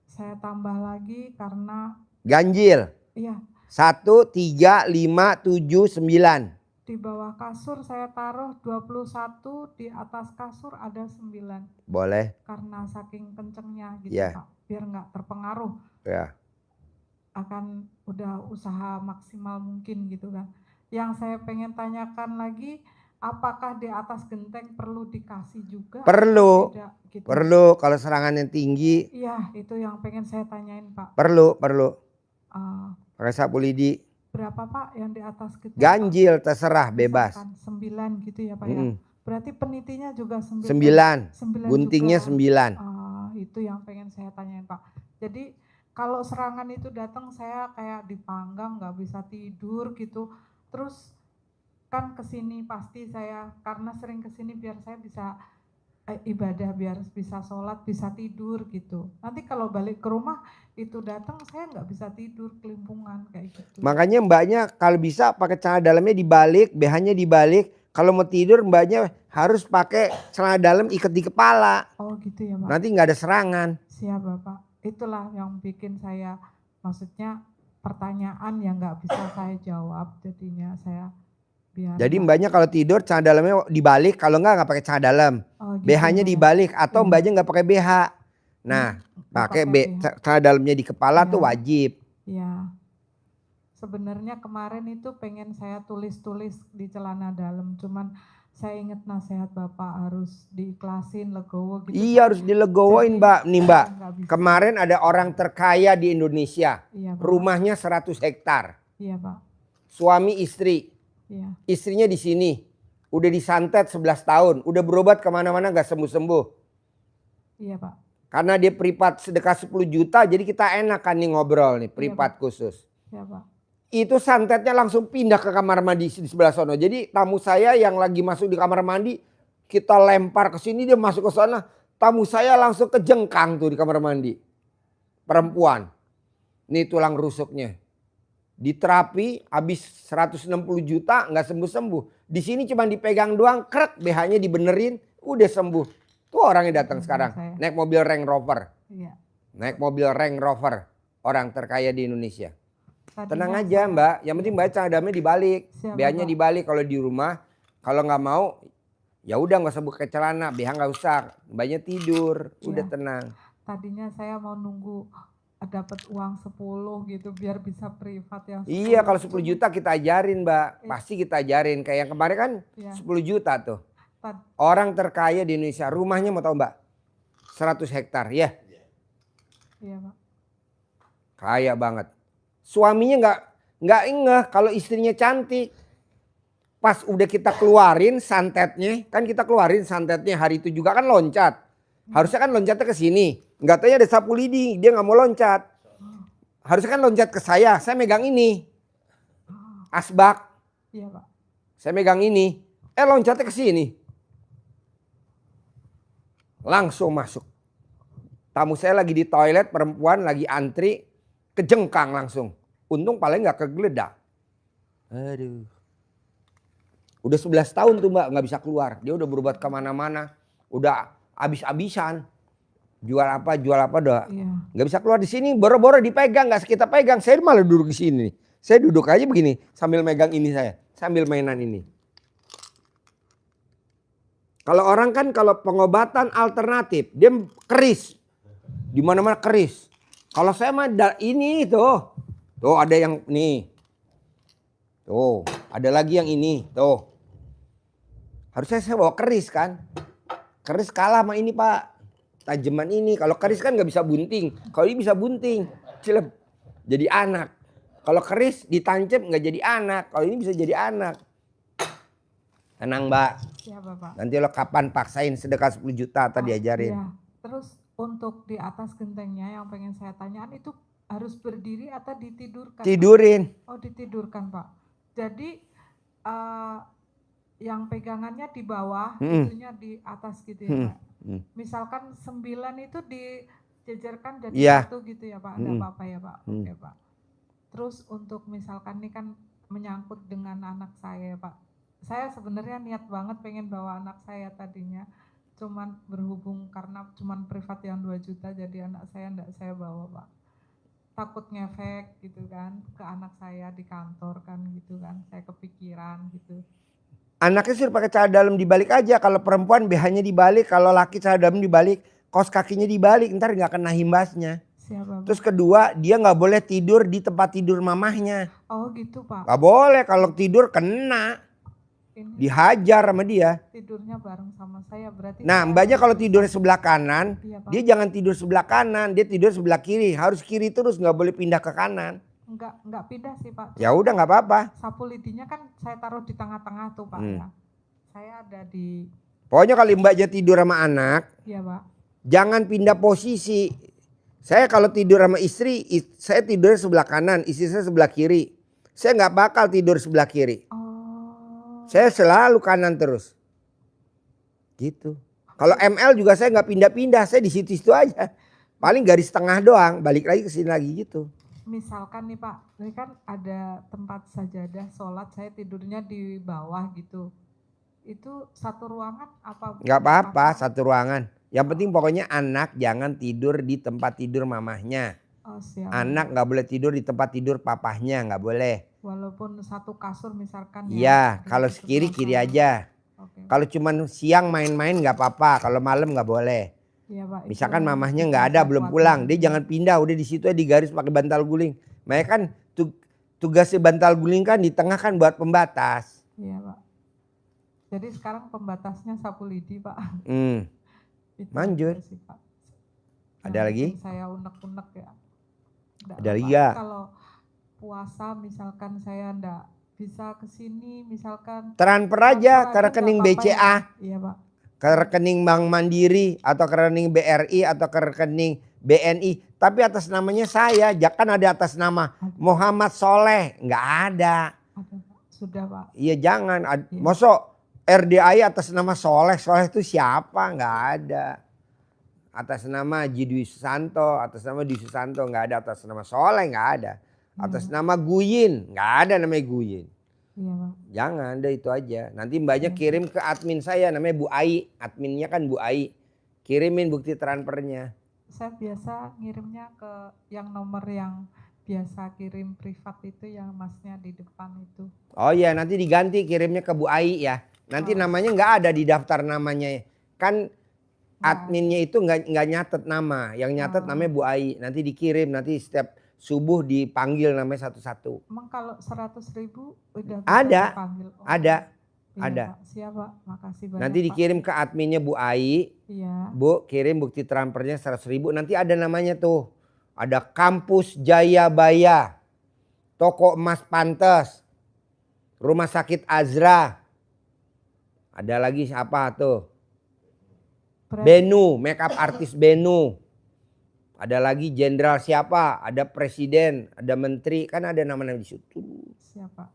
Speaker 4: saya tambah lagi karena
Speaker 1: Ganjil.
Speaker 4: iya,
Speaker 1: 1, 3, 5, 7, 9.
Speaker 4: di bawah kasur saya taruh 21, di atas kasur ada 9.
Speaker 1: Boleh.
Speaker 4: Karena saking kencengnya gitu
Speaker 1: Ya.
Speaker 4: Pak, biar nggak terpengaruh.
Speaker 1: Ya.
Speaker 4: Akan udah usaha maksimal mungkin gitu kan. Yang saya pengen tanyakan lagi, apakah di atas genteng perlu dikasih juga?
Speaker 1: Perlu.
Speaker 4: Atau tidak, gitu?
Speaker 1: Perlu kalau serangannya tinggi.
Speaker 4: Iya, itu yang pengen saya tanyain Pak.
Speaker 1: Perlu. Pakai sapu lidi.
Speaker 4: Berapa Pak yang di atas genteng?
Speaker 1: Ganjil terserah, bebas.
Speaker 4: Misalkan 9 gitu ya Pak ya. Berarti penitinya juga 9.
Speaker 1: 9.
Speaker 4: 9
Speaker 1: Guntingnya
Speaker 4: juga.
Speaker 1: 9.
Speaker 4: Itu yang pengen saya tanyain Pak. Jadi kalau serangan itu datang saya kayak dipanggang, nggak bisa tidur gitu. Terus kan kesini pasti saya, karena sering kesini biar saya bisa ibadah, biar bisa sholat, bisa tidur gitu. Nanti kalau balik ke rumah itu datang saya nggak bisa tidur, kelimpungan kayak gitu.
Speaker 1: Makanya mbaknya kalau bisa pakai celana dalamnya dibalik, BH-nya dibalik. Kalau mau tidur mbaknya harus pakai celana dalam ikat di kepala.
Speaker 4: Oh gitu ya Pak.
Speaker 1: Nanti nggak ada serangan.
Speaker 4: Siap Bapak. Itulah yang bikin saya, maksudnya pertanyaan yang nggak bisa saya jawab, jadinya saya biar.
Speaker 1: Jadi mbaknya kalau tidur celana dalamnya dibalik, kalau nggak pakai celana dalam.
Speaker 4: Oh, gitu
Speaker 1: BH-nya
Speaker 4: ya, Pak.
Speaker 1: dibalik atau
Speaker 4: Iya.
Speaker 1: mbaknya nggak pakai BH. Nah,
Speaker 4: Nggak
Speaker 1: pakai
Speaker 4: pakai BH.
Speaker 1: celana dalamnya di kepala
Speaker 4: Iya.
Speaker 1: tuh wajib.
Speaker 4: Ya, sebenarnya kemarin itu pengen saya tulis-tulis di celana dalam, cuman saya ingat nasihat Bapak harus diikhlasin, legowo gitu.
Speaker 1: Iya harus dilegowoin
Speaker 4: Jadi,
Speaker 1: mbak. Nih mbak,
Speaker 4: nggak bisa.
Speaker 1: kemarin ada orang terkaya di Indonesia.
Speaker 4: Iya Pak.
Speaker 1: Rumahnya 100 hektar.
Speaker 4: Iya Pak.
Speaker 1: Suami istri.
Speaker 4: Iya.
Speaker 1: Istrinya di sini. Udah disantet 11 tahun. Udah berobat kemana-mana gak sembuh-sembuh.
Speaker 4: Iya Pak.
Speaker 1: Karena dia privat sedekah 10 juta. Jadi kita enak kan nih ngobrol nih. Privat khusus.
Speaker 4: Iya Pak.
Speaker 1: Itu santetnya langsung pindah ke kamar mandi di sebelah sono. Jadi tamu saya yang lagi masuk di kamar mandi, kita lempar ke sini, dia masuk ke sana. Tamu saya langsung kejengkang tuh di kamar mandi. Perempuan. Nih tulang rusuknya. Diterapi habis 160 juta nggak sembuh-sembuh. Di sini cuma dipegang doang, krek, BH-nya dibenerin, udah sembuh. Tuh orangnya datang sekarang. Naik mobil Range Rover.
Speaker 4: Iya.
Speaker 1: Naik mobil Range Rover. Orang terkaya di Indonesia.
Speaker 4: Tadinya
Speaker 1: Tenang aja mbak, yang penting mbak celana dalamnya dibalik,
Speaker 4: Siap,
Speaker 1: BH-nya
Speaker 4: Bapak.
Speaker 1: dibalik kalau di rumah. Kalau nggak mau, ya udah nggak usah buka celana, BH nggak usah, mbaknya tidur, udah
Speaker 4: Iya.
Speaker 1: tenang.
Speaker 4: Tadinya saya mau nunggu dapat uang 10 gitu biar bisa privat yang 10.
Speaker 1: Iya kalau 10 juta kita ajarin mbak, pasti kita ajarin. Kayak yang kemarin kan
Speaker 4: Iya.
Speaker 1: 10 juta tuh.
Speaker 4: Tad-
Speaker 1: Orang terkaya di Indonesia, rumahnya mau tahu mbak? 100 hektar, ya
Speaker 4: Iya Pak.
Speaker 1: kaya banget. Suaminya nggak ngeh kalau istrinya cantik. Pas udah kita keluarin santetnya, kan kita keluarin santetnya hari itu juga kan loncat. Harusnya kan loncatnya ke sini. Nggak tahu ada sapu lidi, dia nggak mau loncat. Harusnya kan loncat ke saya megang ini. Asbak,
Speaker 4: Iya Pak.
Speaker 1: saya megang ini. Loncatnya ke sini. Langsung masuk. Tamu saya lagi di toilet, perempuan lagi antri, kejengkang langsung. Untung paling nggak kegeledak. Aduh. Udah 11 tahun tuh mbak nggak bisa keluar. Dia udah berobat kemana-mana. Udah abis-abisan. Jual apa udah
Speaker 4: Iya.
Speaker 1: nggak bisa keluar di sini. Boro-boro dipegang, nggak kita pegang. Saya malah duduk di sini. Saya duduk aja begini sambil megang ini saya, sambil mainan ini. Kalau orang kan kalau pengobatan alternatif dia keris, di mana-mana keris. Kalau saya mah ini tuh ada yang nih, tuh ada lagi yang ini tuh. Harusnya saya bawa keris kan, keris kalah sama ini pak. Tajaman ini, kalau keris kan nggak bisa bunting, kalau ini bisa bunting, cilep, jadi anak. Kalau keris ditancap nggak jadi anak, kalau ini bisa jadi anak. Tenang mbak,
Speaker 4: Siap Bapak.
Speaker 1: nanti lo kapan paksain sedekah 10 juta tadi diajarin.
Speaker 4: Iya. Terus untuk di atas gentengnya yang pengen saya tanyaan itu harus berdiri atau ditidurkan? Pak?
Speaker 1: Tidurin.
Speaker 4: Oh ditidurkan Pak. Jadi yang pegangannya di bawah, itunya di atas gitu ya Pak. Misalkan 9 itu dijejerkan jadi
Speaker 1: Iya.
Speaker 4: 1 gitu ya Pak. Ada apa-apa ya Pak? Oke Pak. Terus untuk misalkan ini kan menyangkut dengan anak saya Pak. Saya sebenarnya niat banget pengen bawa anak saya tadinya. Cuman berhubung karena cuman privat yang 2 juta jadi anak saya enggak saya bawa Pak. Takut ngefek gitu kan ke anak saya di kantor kan gitu kan. Saya kepikiran gitu.
Speaker 1: Anaknya suruh pakai celana dalam dibalik aja. Kalau perempuan BH-nya dibalik, kalau laki celana dalam dibalik, kaos kakinya dibalik, ntar nggak kena himbasnya.
Speaker 4: Siapa Pak?
Speaker 1: Terus kedua, dia nggak boleh tidur di tempat tidur mamahnya.
Speaker 4: Oh gitu Pak.
Speaker 1: Nggak boleh, kalau tidur kena,
Speaker 4: Ini
Speaker 1: dihajar sama dia.
Speaker 4: tidurnya bareng sama saya berarti.
Speaker 1: Nah
Speaker 4: saya
Speaker 1: mbaknya
Speaker 4: harus
Speaker 1: kalau
Speaker 4: bisa-
Speaker 1: tidur sebelah kanan,
Speaker 4: Iya, Pak.
Speaker 1: dia jangan tidur sebelah kanan, dia tidur sebelah kiri. Harus kiri terus, nggak boleh pindah ke kanan.
Speaker 4: Enggak pindah sih Pak.
Speaker 1: Ya udah nggak apa-apa.
Speaker 4: Sapu lidinya kan saya taruh di tengah-tengah tuh Pak ya. Saya ada di,
Speaker 1: Pokoknya kalau mbaknya tidur sama anak,
Speaker 4: iya Pak.
Speaker 1: jangan pindah posisi. Saya kalau tidur sama istri, saya tidur sebelah kanan, istri saya sebelah kiri. Saya nggak bakal tidur sebelah kiri.
Speaker 4: Oh.
Speaker 1: Saya selalu kanan terus. Gitu. Kalau ML juga saya nggak pindah-pindah, saya di situ-situ aja. Paling garis tengah doang, balik lagi ke sini lagi gitu.
Speaker 4: Misalkan nih Pak, ini kan ada tempat sajadah sholat, saya tidurnya di bawah gitu. Itu satu ruangan apa?
Speaker 1: Nggak apa-apa, satu ruangan. Yang penting pokoknya anak jangan tidur di tempat tidur mamahnya.
Speaker 4: Oh, siap.
Speaker 1: Anak nggak boleh tidur di tempat tidur papahnya, nggak boleh.
Speaker 4: Walaupun satu kasur misalkan ya.
Speaker 1: Iya,
Speaker 4: di
Speaker 1: kalau
Speaker 4: sebelah
Speaker 1: kiri kiri
Speaker 4: kanan.
Speaker 1: aja.
Speaker 4: Oke.
Speaker 1: Kalau cuman siang main-main nggak apa-apa, kalau malam nggak boleh.
Speaker 4: Iya, Pak. Itu
Speaker 1: Misalkan
Speaker 4: yang
Speaker 1: mamahnya
Speaker 4: bikin
Speaker 1: nggak ada
Speaker 4: saya
Speaker 1: belum
Speaker 4: khawatir.
Speaker 1: pulang, dia jangan pindah, udah di situ aja di garis pakai bantal guling. Makanya kan tugasnya bantal guling kan di tengah kan buat pembatas.
Speaker 4: Iya, Pak. Jadi sekarang pembatasnya sapu lidi, Pak. Itu
Speaker 1: Manjur.
Speaker 4: aja sih, Pak.
Speaker 1: Ada lagi?
Speaker 4: bikin saya unek-unek ya.
Speaker 1: Ada lagi nggak?
Speaker 4: Kalau puasa misalkan saya ndak bisa ke sini misalkan
Speaker 1: Transfer aja ke
Speaker 4: nggak
Speaker 1: rekening
Speaker 4: apa-apa ya,
Speaker 1: BCA,
Speaker 4: Pak? Iya, Pak.
Speaker 1: ke rekening Bank Mandiri atau ke rekening BRI atau ke rekening BNI. Tapi atas namanya saya, jangan ada atas nama Muhammad Soleh, nggak ada.
Speaker 4: Ada, Pak. Sudah, Pak.
Speaker 1: Iya jangan,
Speaker 4: Iya.
Speaker 1: mosok RDI atas nama Soleh, Soleh itu siapa? Nggak ada. Atas nama Haji Dwi Susanto, atas nama Dwi Susanto nggak ada, atas nama Soleh nggak ada. Atas nama Guyin, nggak ada namanya Guyin.
Speaker 4: Iya, Pak.
Speaker 1: Jangan, deh itu aja. Nanti mbaknya kirim ke admin saya namanya Bu Ai. Adminnya kan Bu Ai. Kirimin bukti transfernya.
Speaker 4: Saya biasa ngirimnya ke yang nomor yang biasa kirim privat itu yang masnya di depan itu.
Speaker 1: Oh iya, nanti diganti kirimnya ke Bu Ai ya. Nanti namanya nggak ada di daftar namanya. Kan adminnya itu nggak nyatet nama. Yang nyatet namanya Bu Ai. Nanti dikirim, nanti setiap subuh dipanggil namanya satu-satu.
Speaker 4: Emang kalau 100.000 udah bisa
Speaker 1: Ada,
Speaker 4: dipanggil?
Speaker 1: ada.
Speaker 4: Iya,
Speaker 1: Ada.
Speaker 4: Pak. Siap, Pak. Makasih banyak,
Speaker 1: Nanti
Speaker 4: Pak.
Speaker 1: dikirim ke adminnya Bu Ai.
Speaker 4: Iya.
Speaker 1: Bu, kirim bukti transfernya 100.000. Nanti ada namanya tuh. Ada Kampus Jayabaya. Toko Emas Pantes. Rumah Sakit Azra. Ada lagi siapa tuh? Benu, makeup artis Benu. Ada lagi jenderal siapa? Ada presiden, ada menteri. Kan ada nama-nama di situ.
Speaker 4: Siapa?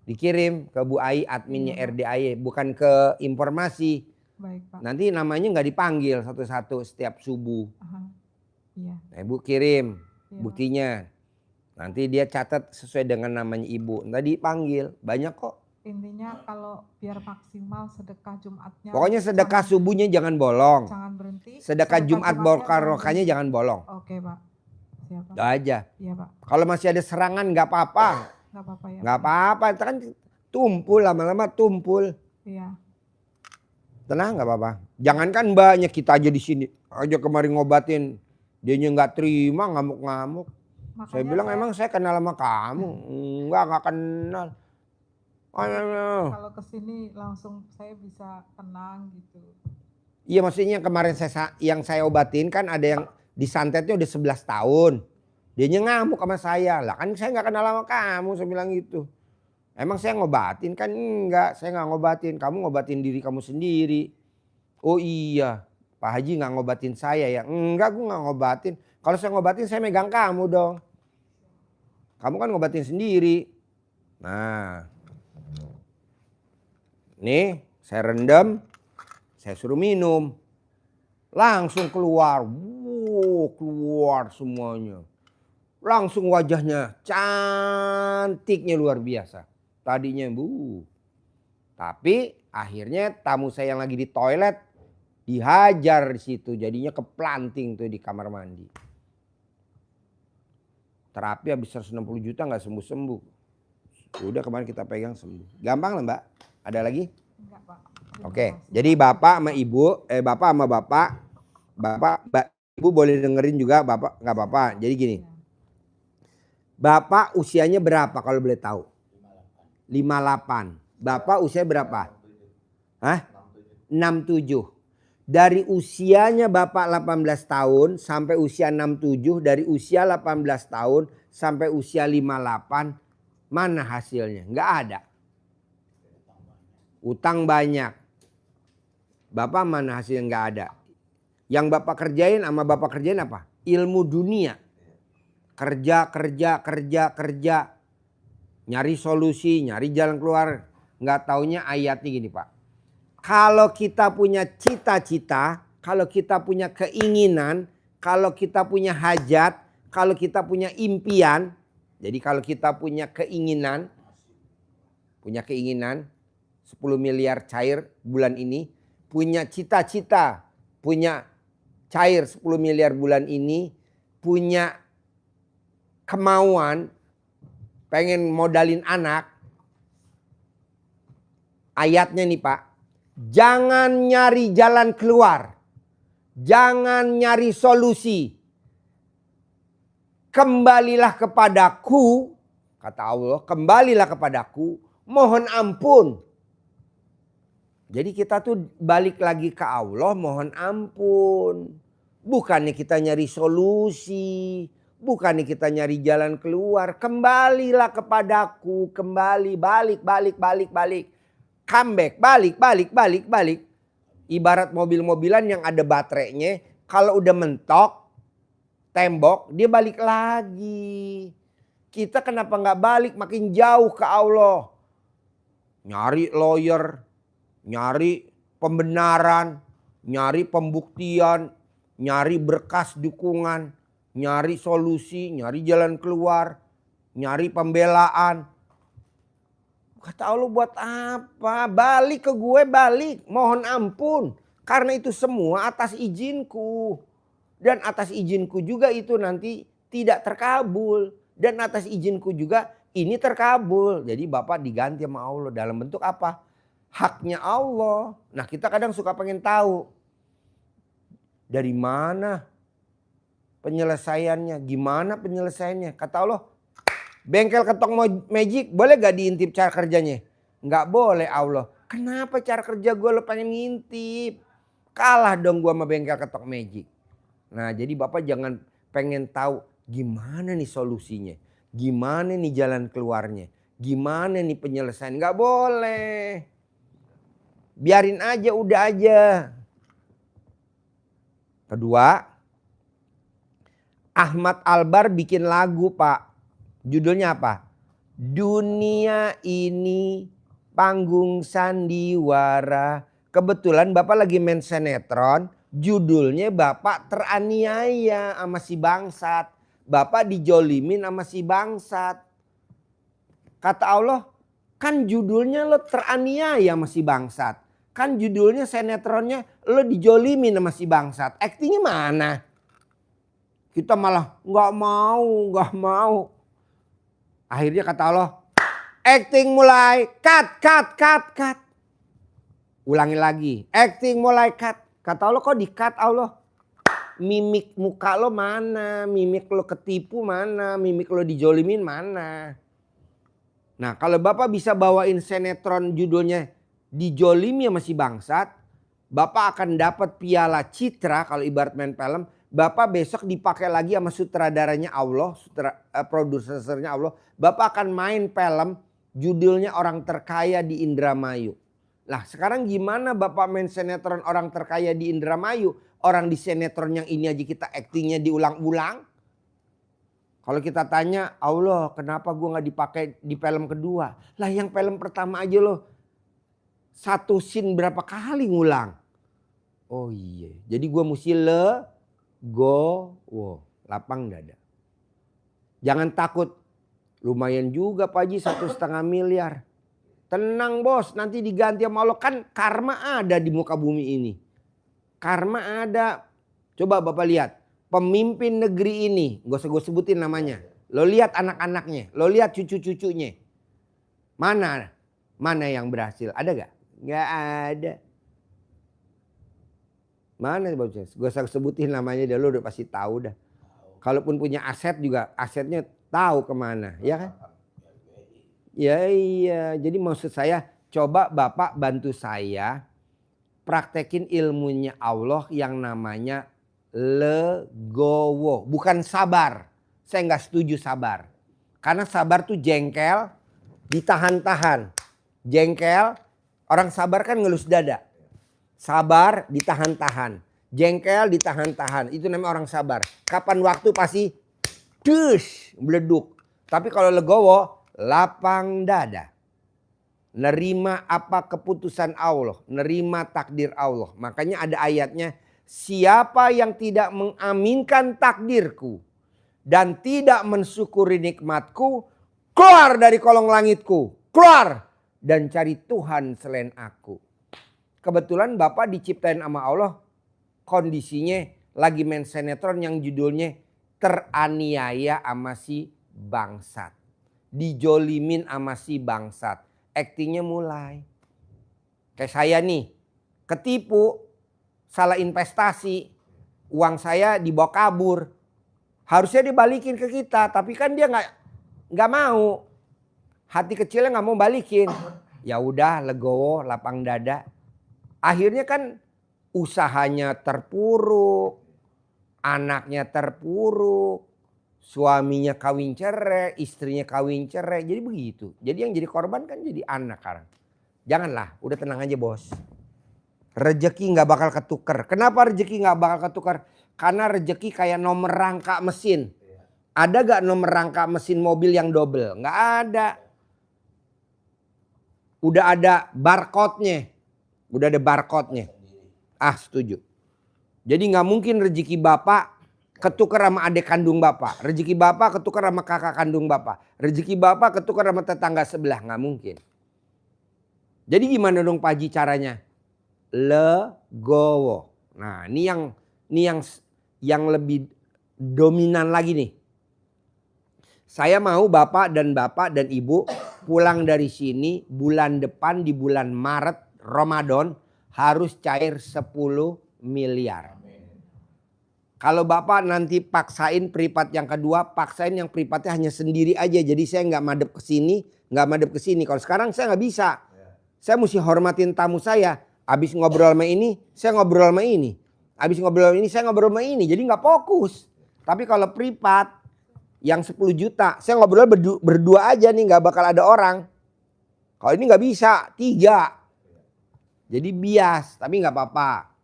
Speaker 1: Dikirim ke Bu Ai, adminnya
Speaker 4: Iya, Pak.
Speaker 1: RDAY. Bukan ke informasi.
Speaker 4: Baik, Pak.
Speaker 1: Nanti namanya nggak dipanggil satu-satu setiap subuh.
Speaker 4: Aha. Iya.
Speaker 1: Nah, Ibu kirim
Speaker 4: Iya,
Speaker 1: buktinya. Nanti dia catat sesuai dengan namanya Ibu. Nanti dipanggil. Banyak kok.
Speaker 4: Intinya kalau biar maksimal sedekah Jumatnya.
Speaker 1: Pokoknya sedekah subuhnya jangan bolong.
Speaker 4: Jangan berhenti.
Speaker 1: Sedekah Jumat
Speaker 4: Jumatnya
Speaker 1: barokahnya jangan bolong.
Speaker 4: Oke, Pak. Siap, Pak.
Speaker 1: Udah aja.
Speaker 4: Iya, Pak.
Speaker 1: Kalau masih ada serangan nggak apa-apa.
Speaker 4: Nggak apa-apa ya.
Speaker 1: Nggak
Speaker 4: Pak.
Speaker 1: apa-apa. Itu kan tumpul lama-lama tumpul.
Speaker 4: Iya.
Speaker 1: Tenang nggak apa-apa. Jangankan mbaknya, kita aja di sini aja kemarin ngobatin. Dianya nggak terima, ngamuk-ngamuk. Saya bilang emang saya kenal sama kamu. Nggak kenal.
Speaker 4: Kalau kesini langsung saya bisa tenang gitu.
Speaker 1: Iya maksudnya kemarin yang saya obatin kan ada yang disantetnya udah 11 tahun. Dianya ngamuk sama saya. Lah kan saya nggak kenal sama kamu, saya bilang gitu. Emang saya ngobatin? Kan enggak, saya nggak ngobatin. Kamu ngobatin diri kamu sendiri. Oh iya, Pak Haji nggak ngobatin saya ya? Enggak, gue nggak ngobatin. Kalau saya ngobatin saya megang kamu dong. Kamu kan ngobatin sendiri. Nah, nih saya rendam, saya suruh minum. Langsung keluar, keluar semuanya. Langsung wajahnya cantiknya luar biasa. Tadinya tapi akhirnya tamu saya yang lagi di toilet dihajar di situ, jadinya keplanting tuh di kamar mandi. Terapi habis 160 juta nggak sembuh-sembuh. Udah kemarin kita pegang sembuh. Gampang lah Mbak. Ada lagi?
Speaker 4: Enggak, Pak.
Speaker 1: Oke. Jadi bapak sama ibu, bapak sama bapak, ibu boleh dengerin juga bapak nggak apa-apa. Jadi gini. Bapak usianya berapa kalau boleh tahu? 58. Bapak usia berapa? Hah? 67. Dari usianya Bapak 18 tahun sampai usia 67, dari usia 18 tahun sampai usia 58, mana hasilnya? Nggak ada. Utang banyak. Bapak mana hasilnya? Nggak ada. Yang Bapak kerjain sama Bapak kerjain apa? ilmu dunia. Kerja, nyari solusi, nyari jalan keluar. Nggak taunya ayatnya gini Pak. Kalau kita punya cita-cita, kalau kita punya keinginan, kalau kita punya hajat, kalau kita punya impian. Jadi kalau kita punya keinginan 10 miliar cair bulan ini. Punya cita-cita, punya cair 10 miliar bulan ini. Punya kemauan, pengen modalin anak. Ayatnya nih Pak. Jangan nyari jalan keluar. Jangan nyari solusi. Kembalilah kepadaku. Kata Allah, kembalilah kepadaku. Mohon ampun. Jadi kita tuh balik lagi ke Allah, mohon ampun. Bukannya kita nyari solusi. Bukannya kita nyari jalan keluar. Kembalilah kepadaku. Kembali, balik. Comeback, balik. Ibarat mobil-mobilan yang ada baterainya. Kalau udah mentok tembok, dia balik lagi. Kita kenapa nggak balik makin jauh ke Allah? Nyari lawyer, nyari pembenaran, nyari pembuktian, nyari berkas dukungan, nyari solusi, nyari jalan keluar, nyari pembelaan. Kata Allah buat apa? Balik ke gue, balik. Mohon ampun. Karena itu semua atas izinku. Dan atas izinku juga itu nanti tidak terkabul. Dan atas izinku juga ini terkabul. Jadi Bapak diganti sama Allah dalam bentuk apa? Haknya Allah. Nah kita kadang suka pengen tahu. Dari mana penyelesaiannya? Gimana penyelesaiannya? Kata Allah, bengkel ketok magic boleh gak diintip cara kerjanya? Nggak boleh Allah. Kenapa cara kerja gue lo pengen ngintip? Kalah dong gue sama bengkel ketok magic. Nah jadi Bapak jangan pengen tahu gimana nih solusinya. Gimana nih jalan keluarnya. Gimana nih penyelesaian. Nggak boleh. Biarin aja, udah aja. Kedua, Ahmad Albar bikin lagu Pak. Judulnya apa? Dunia ini panggung sandiwara. Kebetulan Bapak lagi main sinetron. Judulnya Bapak teraniaya sama si bangsat. Bapak dijolimin sama si bangsat. Kata Allah, kan judulnya lo teraniaya sama si bangsat. Kan judulnya sinetronnya lo dijolimin sama si bangsat. Aktingnya mana? Kita malah nggak mau. Akhirnya kata Allah, acting mulai, cut. Ulangi lagi, acting mulai, cut. Kata Allah, kok di-cut Allah? Mimik muka lo mana? Mimik lo ketipu mana? Mimik lo dijolimin mana? Nah kalau Bapak bisa bawain sinetron judulnya dijolimi sama si bangsat, Bapak akan dapat piala citra kalau ibarat main film. Bapak besok dipakai lagi sama sutradaranya Allah, produsernya Allah. Bapak akan main film judulnya Orang Terkaya di Indramayu. Lah sekarang gimana Bapak main sinetron Orang Terkaya di Indramayu? Orang di sinetron yang ini aja kita aktingnya diulang-ulang. Kalau kita tanya, Allah kenapa gue gak dipakai di film kedua? Lah yang film pertama aja loh. Satu scene berapa kali ngulang. Oh iya, jadi gue mesti lapang dada. Jangan takut. Lumayan juga Pak Haji 1,5 miliar. Tenang bos, nanti diganti sama Allah. Kan karma ada di muka bumi ini. Karma ada. Coba Bapak lihat. Pemimpin negeri ini. Gak usah gue sebutin namanya. Lo lihat anak-anaknya. Lo lihat cucu-cucunya. Mana yang berhasil? Ada gak? Gak ada. Mana Bapak? Gue usah sebutin namanya. Lo udah pasti tahu dah. Kalaupun punya aset juga. Asetnya tahu kemana. Ya kan? Ya iya. Jadi maksud saya. Coba Bapak bantu saya. Praktekin ilmunya Allah yang namanya legowo. Bukan sabar. Saya nggak setuju sabar. Karena sabar tuh jengkel, ditahan-tahan. Jengkel, orang sabar kan ngelus dada. Sabar, ditahan-tahan. Jengkel ditahan-tahan. Itu namanya orang sabar. Kapan waktu pasti meleduk. Tapi kalau legowo, lapang dada. Nerima apa keputusan Allah. Nerima takdir Allah. Makanya ada ayatnya. Siapa yang tidak mengaminkan takdirku. Dan tidak mensyukuri nikmatku. Keluar dari kolong langitku. Keluar. Dan cari Tuhan selain aku. Kebetulan Bapak diciptain sama Allah. Kondisinya lagi main sinetron yang judulnya teraniaya sama si bangsat. Dijolimin sama si bangsat. Aktingnya mulai. Kayak saya nih. Ketipu. Salah investasi. Uang saya dibawa kabur. Harusnya dibalikin ke kita. Tapi kan dia nggak mau. Hati kecilnya nggak mau balikin. Ya udah legowo, lapang dada. Akhirnya kan usahanya terpuruk. Anaknya terpuruk. Suaminya kawin cerai. Istrinya kawin cerai. Jadi begitu. Jadi yang jadi korban kan jadi anak sekarang. Janganlah. Udah tenang aja bos. Rezeki nggak bakal ketukar. Kenapa rezeki nggak bakal ketukar? Karena rezeki kayak nomor rangka mesin. Ada gak nomor rangka mesin mobil yang double? Nggak ada. Udah ada barcode-nya. Udah ada barcode-nya. Ah setuju. Jadi nggak mungkin rezeki bapak ketukar sama adik kandung bapak. Rezeki bapak ketukar sama kakak kandung bapak. Rezeki bapak ketukar sama tetangga sebelah. Nggak mungkin. Jadi gimana dong Pak Haji caranya? Legowo. Nah ini yang lebih dominan lagi nih. Saya mau bapak dan ibu pulang dari sini bulan depan di bulan Maret Ramadan harus cair 10 miliar. Kalau bapak nanti paksain privat yang kedua, paksain yang privatnya hanya sendiri aja. Jadi saya nggak madep ke sini, nggak madep ke sini. Kalau sekarang saya nggak bisa. Saya mesti hormatin tamu saya. Abis ngobrol sama ini, saya ngobrol sama ini. Abis ngobrol sama ini, saya ngobrol sama ini. Jadi nggak fokus. Tapi kalau privat yang 10 juta, saya ngobrol berdua aja nih, nggak bakal ada orang. Kalau ini nggak bisa, 3. Jadi bias, tapi nggak apa-apa.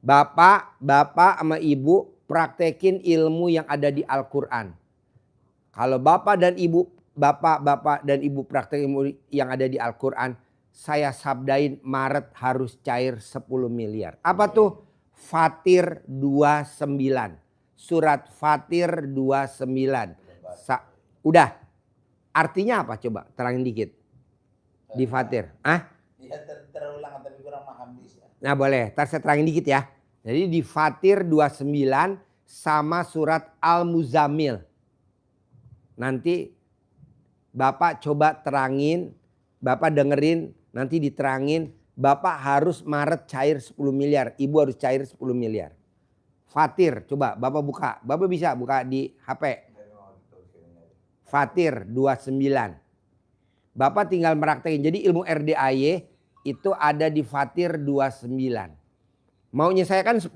Speaker 1: Bapak sama ibu praktekin ilmu yang ada di Al-Quran. Kalau bapak dan ibu praktek ilmu yang ada di Al-Quran, saya sabdain Maret harus cair 10 miliar. Apa tuh? Fatir 29. Surat Fatir 29. Udah. Artinya apa coba? Terangin dikit. Di Fatir.
Speaker 2: Ya terulang tapi kurang paham bisa.
Speaker 1: Nah boleh. Ntar saya terangin dikit ya. Jadi di Fatir 29 sama surat Al-Muzammil. Nanti Bapak coba terangin. Bapak dengerin. Nanti diterangin. Bapak harus Maret cair 10 miliar. Ibu harus cair 10 miliar. Fatir, coba Bapak buka. Bapak bisa buka di HP. Fatir 29. Bapak tinggal meraktekin. Jadi ilmu RDAY itu ada di Fatir 29. Maunya saya kan 10.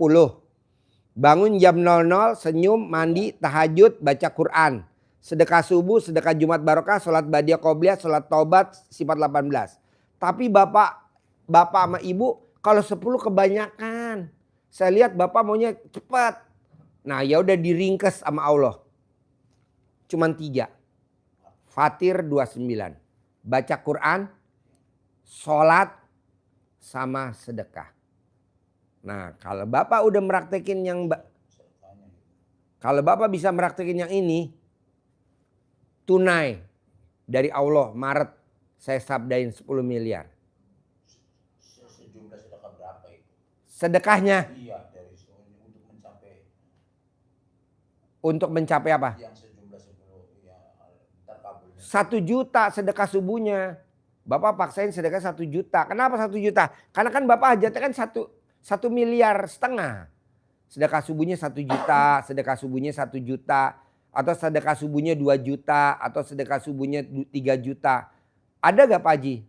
Speaker 1: Bangun jam 00, senyum, mandi, tahajud, baca Quran. Sedekah subuh, sedekah Jumat Barokah, sholat Badiah Qobliyah, sholat Taubat, sifat 18. Tapi bapak sama ibu kalau 10 kebanyakan. Saya lihat bapak maunya cepat. Nah ya udah diringkes sama Allah. Cuman 3. Fatir 29. Baca Quran, sholat, sama sedekah. Nah kalau bapak udah meraktekin kalau bapak bisa meraktekin yang ini, tunai dari Allah Maret saya sabdain 10 miliar.
Speaker 2: Sejumlah sedekah berapa itu?
Speaker 1: Sedekahnya
Speaker 2: Iya dari untuk mencapai.
Speaker 1: untuk mencapai apa?
Speaker 2: Yang sejumlah 10 ya terkabulnya.
Speaker 1: 1 juta sedekah subuhnya. Bapak paksain sedekah 1 juta. Kenapa 1 juta? Karena kan bapak hajatnya kan 1,5 miliar. Sedekah subuhnya 1 juta, sedekah subuhnya 1 juta. Atau sedekah subuhnya 2 juta, atau sedekah subuhnya 3 juta. Ada gak Pak Haji?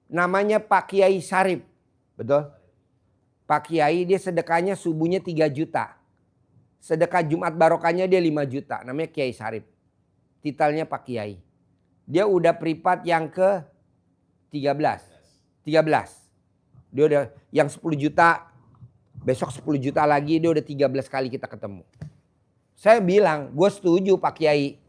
Speaker 1: Namanya Pak Kiai Sarip. Betul? Pak Kiai dia sedekahnya subuhnya 3 juta. Sedekah Jumat Barokahnya dia 5 juta. Namanya Kiai Sarip. Titelnya Pak Kiai. Dia udah privat yang ke 13. Dia udah yang 10 juta Besok 10 juta lagi, dia udah 13 kali kita ketemu. Saya bilang, gue setuju Pak Kiai.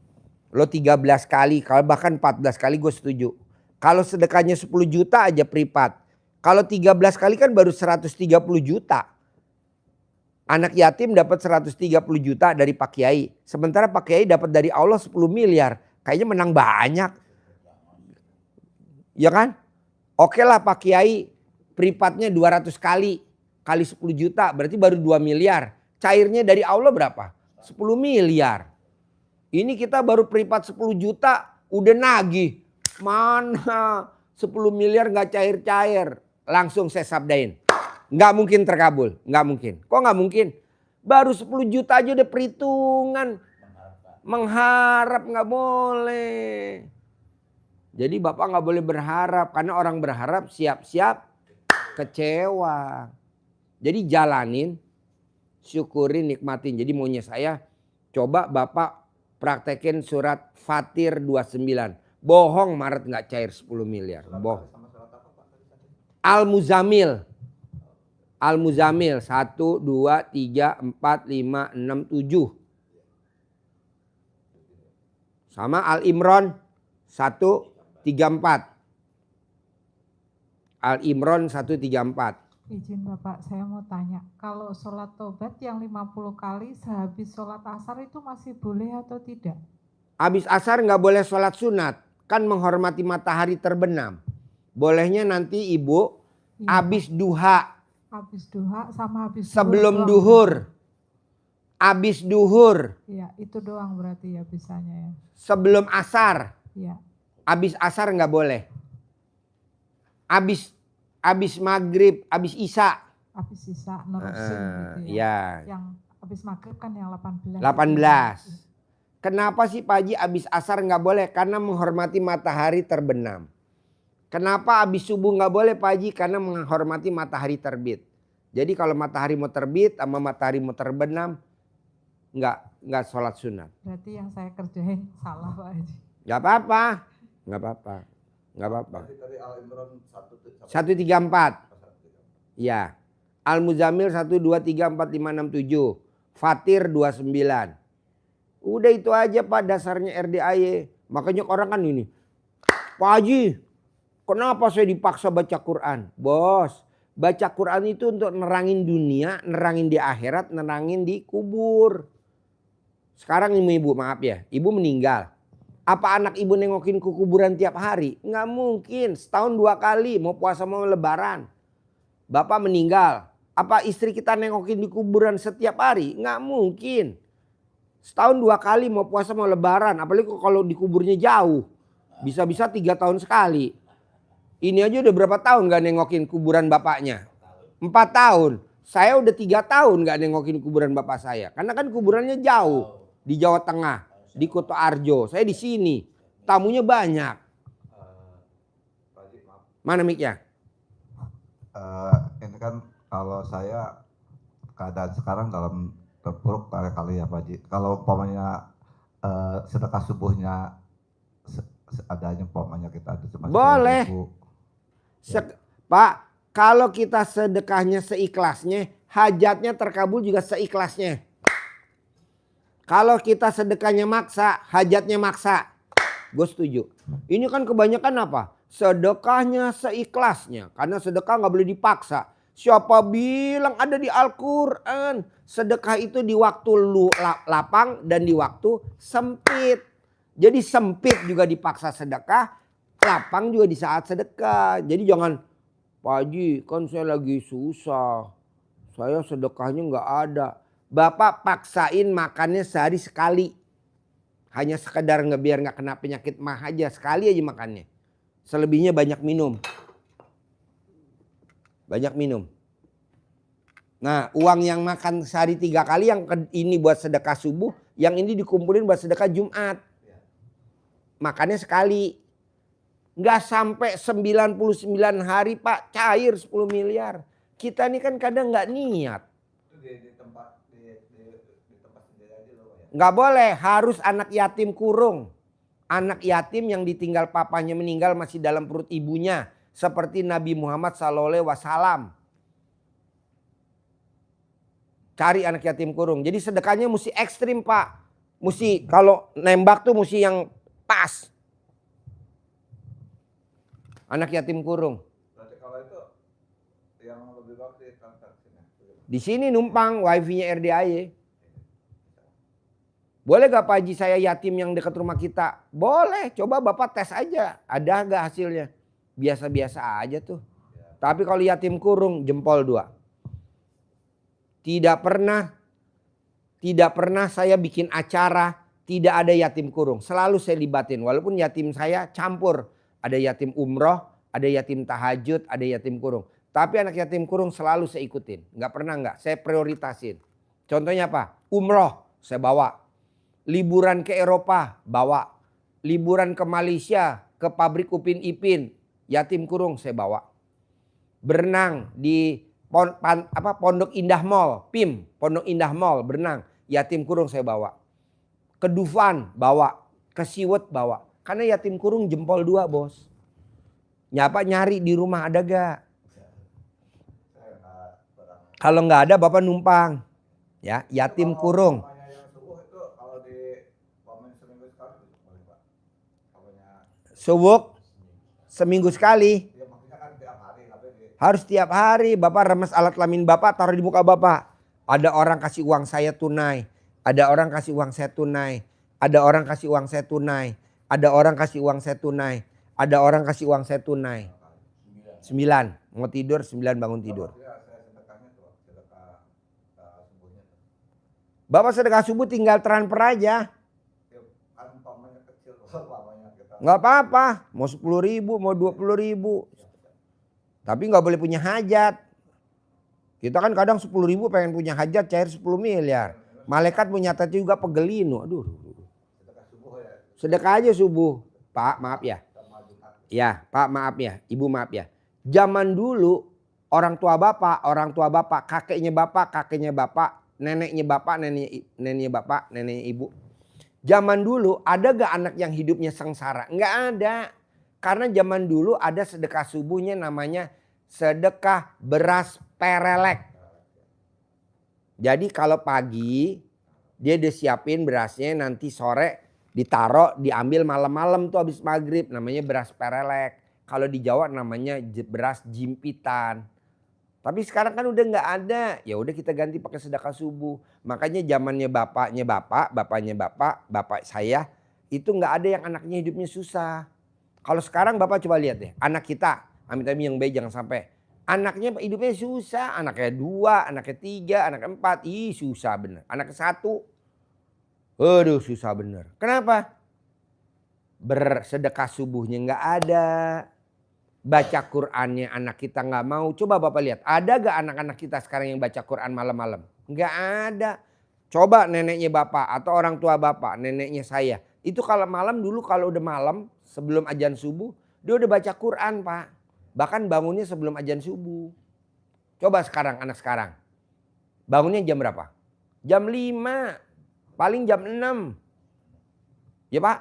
Speaker 1: Lo 13 kali, kalau bahkan 14 kali gue setuju. Kalau sedekahnya 10 juta aja privat. Kalau 13 kali kan baru 130 juta. Anak yatim dapat 130 juta dari Pak Kiai. Sementara Pak Kiai dapat dari Allah 10 miliar. Kayaknya menang banyak. Ya kan? Oke lah Pak Kiai, privatnya 200 kali. Kali 10 juta berarti baru 2 miliar. Cairnya dari Allah berapa? 10 miliar. Ini kita baru privat 10 juta udah nagih. Mana 10 miliar gak cair-cair. Langsung saya sabdain. Gak mungkin terkabul. Gak mungkin. Kok gak mungkin? Baru 10 juta aja udah perhitungan. Mengharap gak boleh. Jadi Bapak gak boleh berharap. Karena orang berharap siap-siap kecewa. Jadi jalanin, syukurin, nikmatin. Jadi maunya saya coba Bapak praktekin surat Fatir 29. Bohong Maret nggak cair 10 miliar. Bohong. Al-Muzamil. Al-Muzamil 1, 2, 3, 4, 5, 6, 7. Sama Al-Imran 1, 3, 4. Al-Imran 1, 3, 4.
Speaker 4: Izin Bapak, saya mau tanya, kalau sholat tobat yang 50 kali sehabis sholat asar itu masih boleh atau tidak?
Speaker 1: Habis asar nggak boleh sholat sunat, kan menghormati matahari terbenam. Bolehnya nanti ibu habis duha.
Speaker 4: Habis duha sama habis
Speaker 1: Sebelum
Speaker 4: duhur doang.
Speaker 1: duhur. Habis duhur.
Speaker 4: Iya, itu doang berarti ya bisanya ya.
Speaker 1: Sebelum asar.
Speaker 4: Iya.
Speaker 1: Habis asar nggak boleh. Habis maghrib, habis isya.
Speaker 4: Habis sisa nerusin gitu ya.
Speaker 1: Ya.
Speaker 4: Yang habis maghrib kan yang 18.
Speaker 1: 18. Kenapa sih Pak Haji habis asar nggak boleh? Karena menghormati matahari terbenam. Kenapa habis subuh nggak boleh Pak Haji? Karena menghormati matahari terbit. Jadi kalau matahari mau terbit sama matahari mau terbenam, nggak sholat sunat.
Speaker 4: Berarti yang saya kerjain salah Pak Haji.
Speaker 1: Nggak apa-apa, nggak apa-apa, nggak apa-apa.
Speaker 3: Dari Al-Imran 1,
Speaker 1: 134. Ya. Al-Muzamil 1, 2, 3, 4, 5, 6, 7. Fatir 29. Udah itu aja Pak dasarnya RDAY. Makanya orang kan ini. Pak Haji, kenapa saya dipaksa baca Quran? Bos, baca Quran itu untuk nerangin dunia, nerangin di akhirat, nerangin di kubur. Sekarang ibu maaf ya, ibu meninggal. Apa anak ibu nengokin ke kuburan tiap hari? Nggak mungkin, setahun 2 kali mau puasa mau lebaran. Bapak meninggal, apa istri kita nengokin di kuburan setiap hari? Nggak mungkin. Setahun 2 kali mau puasa mau lebaran, apalagi kalau di kuburnya jauh. Bisa-bisa 3 tahun sekali. Ini aja udah berapa tahun gak nengokin kuburan bapaknya? 4 tahun. Saya udah 3 tahun gak nengokin kuburan bapak saya. Karena kan kuburannya jauh. Di Jawa Tengah, di Kuto Arjo. Saya di sini. Tamunya banyak. Mana mic-nya?
Speaker 3: Ini kan kalau saya keadaan sekarang dalam terpuruk kali ya Pak Haji. Kalau umpamanya sedekah subuhnya adanya umpamanya kita ada cuma
Speaker 1: Boleh.
Speaker 3: 10.000.
Speaker 1: Pak, kalau kita sedekahnya seikhlasnya, hajatnya terkabul juga seikhlasnya. Kalau kita sedekahnya maksa, hajatnya maksa. Gue setuju. Ini kan kebanyakan apa? Sedekahnya seikhlasnya. Karena sedekah gak boleh dipaksa. Siapa bilang ada di Al-Quran. Sedekah itu di waktu lu lapang dan di waktu sempit. Jadi sempit juga dipaksa sedekah. Lapang juga di saat sedekah. Jadi jangan, Pak Haji kan saya lagi susah. Saya sedekahnya gak ada. Bapak paksain makannya sehari sekali. Hanya sekedar biar gak kena penyakit mah aja. Sekali aja makannya. Selebihnya banyak minum. Banyak minum. Nah uang yang makan sehari 3 kali. Yang ini buat sedekah subuh. Yang ini dikumpulin buat sedekah Jumat. Makannya sekali. Nggak sampai 99 hari Pak. Cair 10 miliar. Kita ini kan kadang nggak niat.
Speaker 3: Di tempat sendiri aja loh ya.
Speaker 1: Nggak boleh. Harus anak yatim kurung. Anak yatim yang ditinggal papanya meninggal masih dalam perut ibunya. Seperti Nabi Muhammad SAW. Cari anak yatim kurung. Jadi sedekahnya mesti ekstrim Pak. Mesti kalau nembak tuh mesti yang pas. Anak yatim kurung.
Speaker 3: Berarti kalau itu yang lebih bagus di transaksinya.
Speaker 1: Di sini numpang wifi-nya RDAY. Boleh gak Pak Haji saya yatim yang dekat rumah kita? Boleh, coba Bapak tes aja. Ada gak hasilnya? Biasa-biasa aja tuh. Tapi kalau yatim kurung jempol 2. Tidak pernah saya bikin acara tidak ada yatim kurung. Selalu saya libatin. Walaupun yatim saya campur. Ada yatim umroh, ada yatim tahajud, ada yatim kurung. Tapi anak yatim kurung selalu saya ikutin. Nggak pernah nggak. Saya prioritasin. Contohnya apa? Umroh saya bawa. Liburan ke Eropa bawa. Liburan ke Malaysia, ke pabrik Upin Ipin. Yatim kurung saya bawa. Berenang di Pondok Indah Mall, PIM, Pondok Indah Mall, berenang. Yatim kurung saya bawa. Ke Dufan bawa. Ke Siwet bawa. Karena yatim kurung jempol 2 bos. Nyari di rumah ada gak? Kalau nggak ada Bapak numpang. Ya, yatim kurung. Subuh seminggu sekali. Harus tiap hari Bapak remes alat kelamin Bapak taruh di muka Bapak. Ada orang kasih uang saya tunai. Ada orang kasih uang saya tunai. Ada orang kasih uang saya tunai. Ada orang kasih uang saya tunai. Ada orang kasih uang saya tunai. 9. Mau tidur 9 bangun tidur. Bapak sedekah subuh tinggal transfer aja. Nggak apa-apa. Mau 10.000 mau 20.000. Tapi nggak boleh punya hajat. Kita kan kadang 10.000 pengen punya hajat cair 10 miliar. Malaikat menyatat juga pegelinu. Aduh. Sedekah aja subuh. Pak maaf ya. Ya Pak maaf ya. Ibu maaf ya. Zaman dulu orang tua bapak, kakeknya bapak, neneknya bapak, neneknya bapak, neneknya ibu. Zaman dulu ada gak anak yang hidupnya sengsara? Nggak ada. Karena zaman dulu ada sedekah subuhnya namanya sedekah beras perelek. Jadi kalau pagi dia udah siapin berasnya, nanti sore ditaruh diambil malam-malam tuh habis maghrib, namanya beras perelek. Kalau di Jawa namanya beras jimpitan. Tapi sekarang kan udah nggak ada. Ya udah kita ganti pakai sedekah subuh. Makanya zamannya bapaknya bapak saya itu nggak ada yang anaknya hidupnya susah. Kalau sekarang Bapak coba lihat deh, anak kita, amit-amit yang baik jangan sampai. Anaknya hidupnya susah, anaknya 2, anaknya 3, anaknya 4, susah bener. Anaknya 1, aduh susah bener. Kenapa? Bersedekah subuhnya nggak ada. Baca Qur'annya anak kita nggak mau. Coba Bapak lihat, ada gak anak-anak kita sekarang yang baca Qur'an malam-malam? Nggak ada. Coba neneknya Bapak atau orang tua Bapak, neneknya saya. Itu kalau malam dulu kalau udah malam sebelum azan subuh dia udah baca Quran Pak. Bahkan bangunnya sebelum azan subuh. Coba sekarang anak sekarang. Bangunnya jam berapa? Jam 5. Paling jam 6. Ya Pak?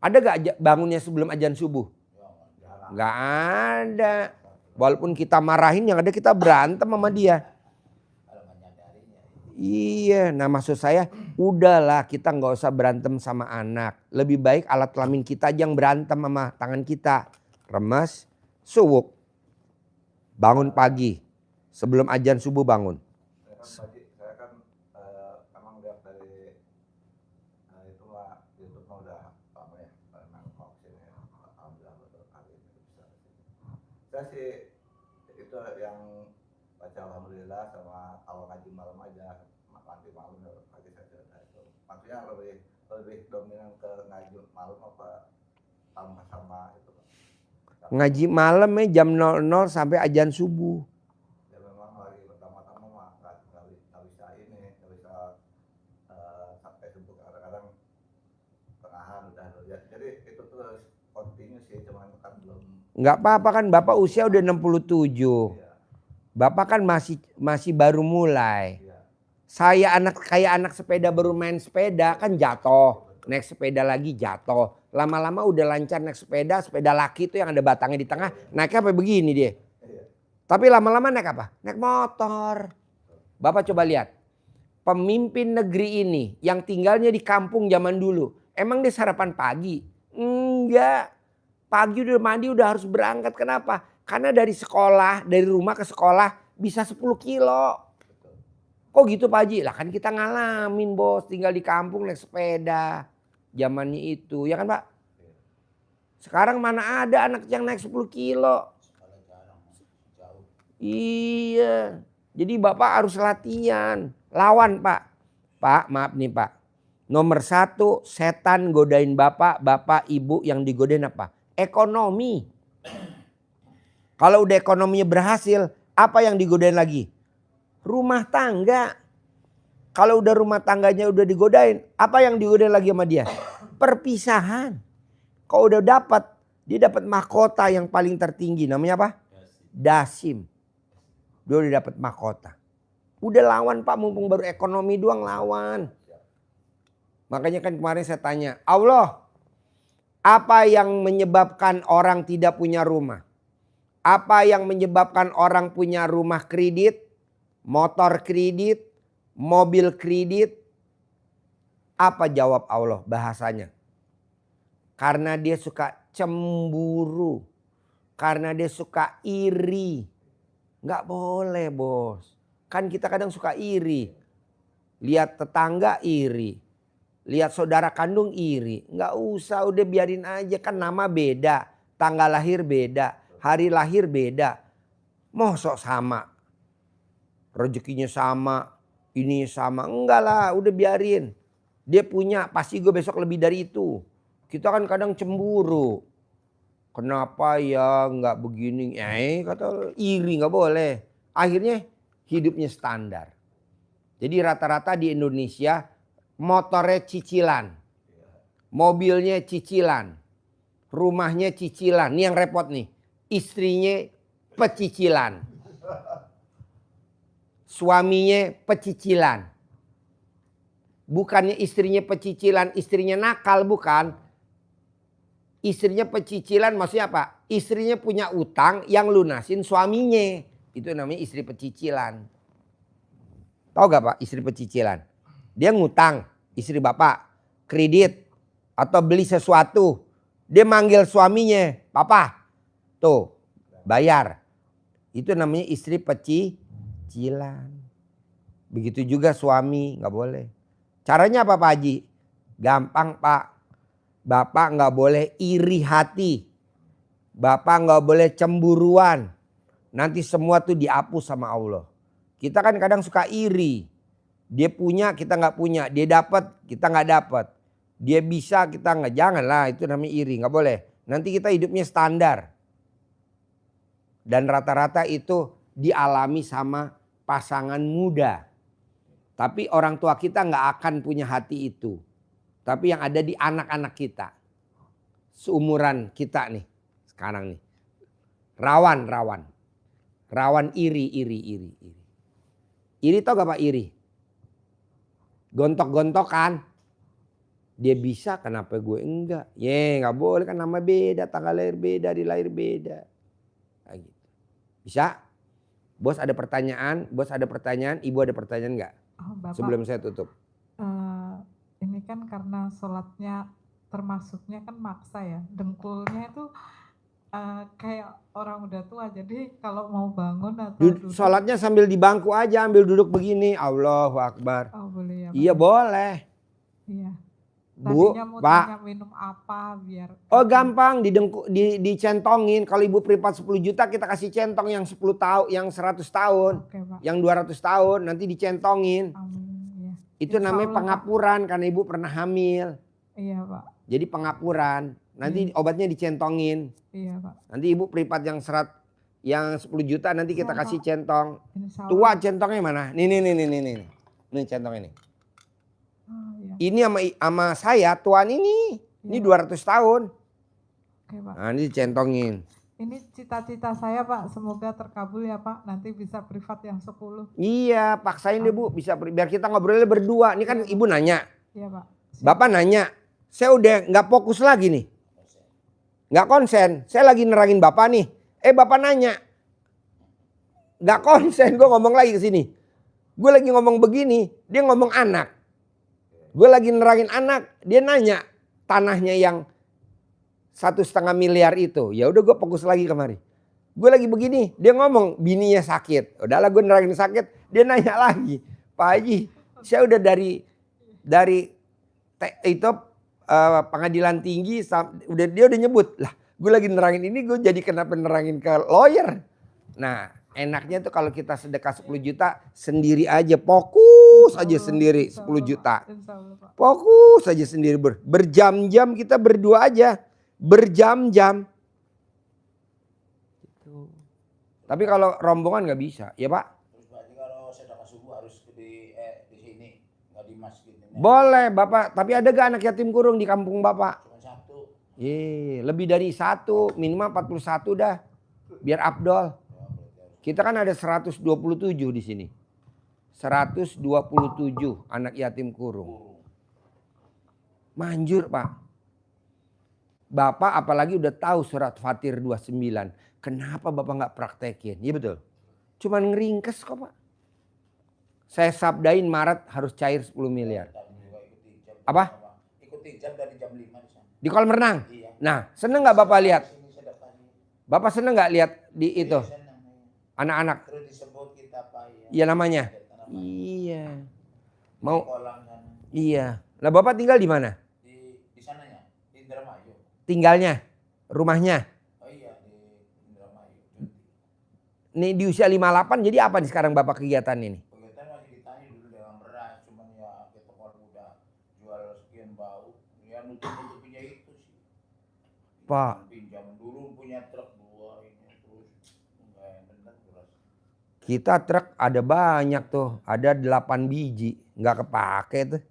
Speaker 1: Ada gak bangunnya sebelum azan subuh? Gak ada. Walaupun kita marahin yang ada kita berantem sama dia. Iya, nah maksud saya udahlah kita nggak usah berantem sama anak. Lebih baik alat kelamin kita aja yang berantem sama tangan kita. Remes, suwuk. Bangun pagi. Sebelum azan subuh bangun.
Speaker 3: Saya kan emang lihat dari itu lah, YouTube udah lama ya. Memang hoax ini alhamdulillah betul kali ini bisa. Saya sih itu yang baca alhamdulillah sama kalau ngaji malam aja, nanti malam ya pagi saja itu. Maksudnya lebih dominan ke ngaji malam apa sama itu Pak?
Speaker 1: Ngaji malam jam 00 sampai azan subuh.
Speaker 3: Ya memang lagi pertama-tama mah nggak bisa sampai subuh, kadang-kadang tengahan udah ya. Jadi itu terus continue sih, cuman kan belum.
Speaker 1: Nggak apa-apa kan Bapak usia udah 67.
Speaker 3: Ya.
Speaker 1: Bapak kan masih baru mulai. Saya kayak anak sepeda baru main sepeda kan jatuh. Naik sepeda lagi jatuh. Lama-lama udah lancar naik sepeda laki itu yang ada batangnya di tengah. Naiknya apa begini dia. Tapi lama-lama naik apa? Naik motor. Bapak coba lihat. Pemimpin negeri ini yang tinggalnya di kampung zaman dulu. Emang dia sarapan pagi? Enggak. Pagi udah mandi udah harus berangkat. Kenapa? Karena dari sekolah, dari rumah ke sekolah bisa 10 kilo. Kok gitu Pak Haji? Lah kan kita ngalamin bos. Tinggal di kampung naik sepeda. Zamannya itu. Ya kan Pak? Sekarang mana ada anak yang naik 10 kilo.
Speaker 2: Sekolah jarang, jauh.
Speaker 1: Iya. Jadi Bapak harus latihan. Lawan Pak. Pak maaf nih Pak. Nomor 1 setan godain Bapak. Bapak ibu yang digodain apa? Ekonomi. Kalau udah ekonominya berhasil. Apa yang digodain lagi? Rumah tangga. Kalau udah rumah tangganya udah digodain. Apa yang digodain lagi sama dia? Perpisahan. Kalau udah dapat. Dia dapat mahkota yang paling tertinggi. Namanya apa? Dasim. Dia udah dapat mahkota. Udah lawan Pak, mumpung baru ekonomi doang lawan. Makanya kan kemarin saya tanya, Allah, apa yang menyebabkan orang tidak punya rumah? Apa yang menyebabkan orang punya rumah kredit, motor kredit, mobil kredit? Apa jawab Allah bahasanya? Karena dia suka cemburu. Karena dia suka iri. Nggak boleh bos. Kan kita kadang suka iri. Lihat tetangga iri. Lihat saudara kandung iri. Nggak usah, udah biarin aja. Kan nama beda. Tanggal lahir beda. Hari lahir beda. Mosok sama. Rezekinya sama. Ini sama. Enggak lah, udah biarin. Dia punya, pasti gue besok lebih dari itu. Kita kan kadang cemburu. Kenapa ya nggak begini? Kata iri nggak boleh. Akhirnya hidupnya standar. Jadi rata-rata di Indonesia motornya cicilan. Mobilnya cicilan. Rumahnya cicilan. Ini yang repot nih. Istrinya pecicilan. Suaminya pecicilan. Bukannya istrinya pecicilan, istrinya nakal, bukan. Istrinya pecicilan maksudnya apa? Istrinya punya utang yang lunasin suaminya. Itu namanya istri pecicilan. Tahu gak Pak istri pecicilan? Dia ngutang, istri Bapak, kredit atau beli sesuatu. Dia manggil suaminya, Papa, tuh bayar. Itu namanya istri pecicilan. Begitu juga suami, gak boleh. Caranya apa Pak Haji? Gampang Pak. Bapak gak boleh iri hati. Bapak gak boleh cemburuan. Nanti semua tuh dihapus sama Allah. Kita kan kadang suka iri. Dia punya kita nggak punya. Dia dapat kita nggak dapat. Dia bisa kita nggak. Janganlah itu namanya iri. Nggak boleh. Nanti kita hidupnya standar. Dan rata-rata itu dialami sama pasangan muda. Tapi orang tua kita nggak akan punya hati itu. Tapi yang ada di anak-anak kita. Seumuran kita nih. Sekarang nih. Rawan. Rawan iri. Iri tau gak Pak iri? Gontok-gontokan. Dia bisa kenapa gue enggak? Gak boleh kan nama beda. Tanggal lahir beda, di lahir beda. Nah, gitu. Bisa? Bos ada pertanyaan? Ibu ada pertanyaan gak?
Speaker 4: Oh, Bapak,
Speaker 1: Sebelum saya tutup.
Speaker 4: Ini kan karena sholatnya termasuknya kan maksa ya. Dengkulnya itu kayak orang udah tua, jadi kalau mau bangun atau duduk.
Speaker 1: Sholatnya sambil di bangku aja, ambil duduk begini. Allahu Akbar.
Speaker 4: Oh boleh ya Pak?
Speaker 1: Iya boleh.
Speaker 4: Iya.
Speaker 1: Bu,
Speaker 4: Tadinya mau
Speaker 1: Pak.
Speaker 4: tanya minum apa biar.
Speaker 1: Oh gampang, dicentongin. Kalau ibu privat 10 juta kita kasih centong yang 10 tahun, yang 100 tahun.
Speaker 4: Oke Pak.
Speaker 1: Yang 200 tahun nanti dicentongin.
Speaker 4: Amin. Ya.
Speaker 1: Itu
Speaker 4: Insya
Speaker 1: namanya
Speaker 4: Allah,
Speaker 1: pengapuran karena ibu pernah hamil.
Speaker 4: Pak. Iya Pak.
Speaker 1: Jadi pengapuran. Nanti obatnya dicentongin.
Speaker 4: Iya Pak.
Speaker 1: Nanti ibu privat yang 10 juta nanti kita
Speaker 4: Insya
Speaker 1: kasih
Speaker 4: Allah.
Speaker 1: centong.
Speaker 4: Insya Allah.
Speaker 1: Tua centongnya mana? Nih. Ini centong ini.
Speaker 4: Oh, iya.
Speaker 1: Ini sama saya tuan ini. Ini
Speaker 4: Iya,
Speaker 1: 200 tahun.
Speaker 4: Oke Pak.
Speaker 1: Nah ini dicentongin.
Speaker 4: Ini cita-cita saya Pak, semoga terkabul ya Pak. Nanti bisa privat yang 10.
Speaker 1: Iya paksain deh bu. Bisa biar kita ngobrolnya berdua. Ini kan
Speaker 4: Iya, Pak.
Speaker 1: ibu nanya.
Speaker 4: Iya Pak. Siap.
Speaker 1: Bapak nanya. Saya udah gak fokus lagi nih. Gak konsen. Saya lagi nerangin bapak nih. Bapak nanya. Gak konsen gue ngomong lagi ke sini. Gue lagi ngomong begini, dia ngomong anak. Gue lagi nerangin anak, dia nanya tanahnya yang 1,5 miliar itu. Ya udah gue fokus lagi kemari. Gue lagi begini, dia ngomong bininya sakit. Udahlah gue nerangin sakit, dia nanya lagi. Pak Haji, saya udah dari itu pengadilan tinggi, dia udah nyebut. Lah gue lagi nerangin ini, gue jadi kenapa nerangin ke lawyer. Nah enaknya tuh kalau kita sedekah 10 juta sendiri aja, fokus aja sendiri 10 juta. Fokus aja sendiri, berjam-jam kita berdua aja, berjam-jam. Gitu. Tapi kalau rombongan nggak bisa, ya Pak?
Speaker 2: Terus berarti kalau sedekah subuh harus di sini, nggak di masjid ini.
Speaker 1: Boleh Bapak, tapi ada gak anak yatim kurung di kampung Bapak?
Speaker 2: Cuma satu.
Speaker 1: Lebih dari 1, minimal 41 dah, biar Abdol. Kita kan ada 127 di sini. 127 anak yatim kurung. Manjur Pak. Bapak apalagi udah tahu surat Fatir 29. Kenapa Bapak nggak praktekin? Iya betul. Cuman ngeringkes kok Pak. Saya sabdain Maret harus cair 10 miliar. Apa?
Speaker 2: Ikuti jam dari jam 5 di sana.
Speaker 1: Di kolam renang?
Speaker 2: Iya.
Speaker 1: Nah seneng nggak Bapak lihat? Bapak seneng nggak lihat di itu? Anak-anak.
Speaker 2: Terus disebut kita Pak ya.
Speaker 1: Iya namanya. Iya. Mau?
Speaker 2: Kolam sana.
Speaker 1: Iya. Lah Bapak tinggal di mana?
Speaker 2: Di sananya, di Indramayu.
Speaker 1: Tinggalnya, rumahnya.
Speaker 2: Oh iya di Indramayu.
Speaker 1: Nih di usia 58 jadi apa nih sekarang Bapak kegiatan ini?
Speaker 2: Kegiatan masih ditanya dulu dengan beras, cuman ya kita kalau udah jual sekian bau, ya nutup-nutupinnya itu sih.
Speaker 1: Pak.
Speaker 2: Pinjam dulu punya truk 2 ini terus enggak benar beras.
Speaker 1: Kita truk ada banyak tuh, ada 8 biji, nggak kepake tuh.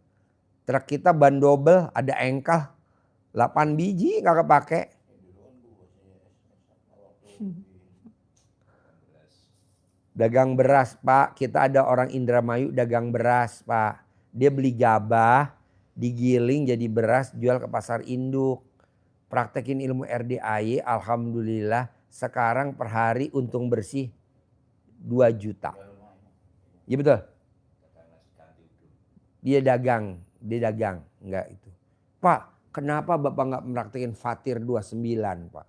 Speaker 1: Truk kita ban double, ada engkel, 8 biji nggak kepake. Dagang beras Pak, kita ada orang Indramayu dagang beras Pak. Dia beli gabah, digiling jadi beras, jual ke pasar induk. Praktekin ilmu RDAY, alhamdulillah sekarang per hari untung bersih 2 juta. Iya betul? Dia dagang, enggak itu. Pak, kenapa Bapak nggak mempraktekin Fatir 29 Pak?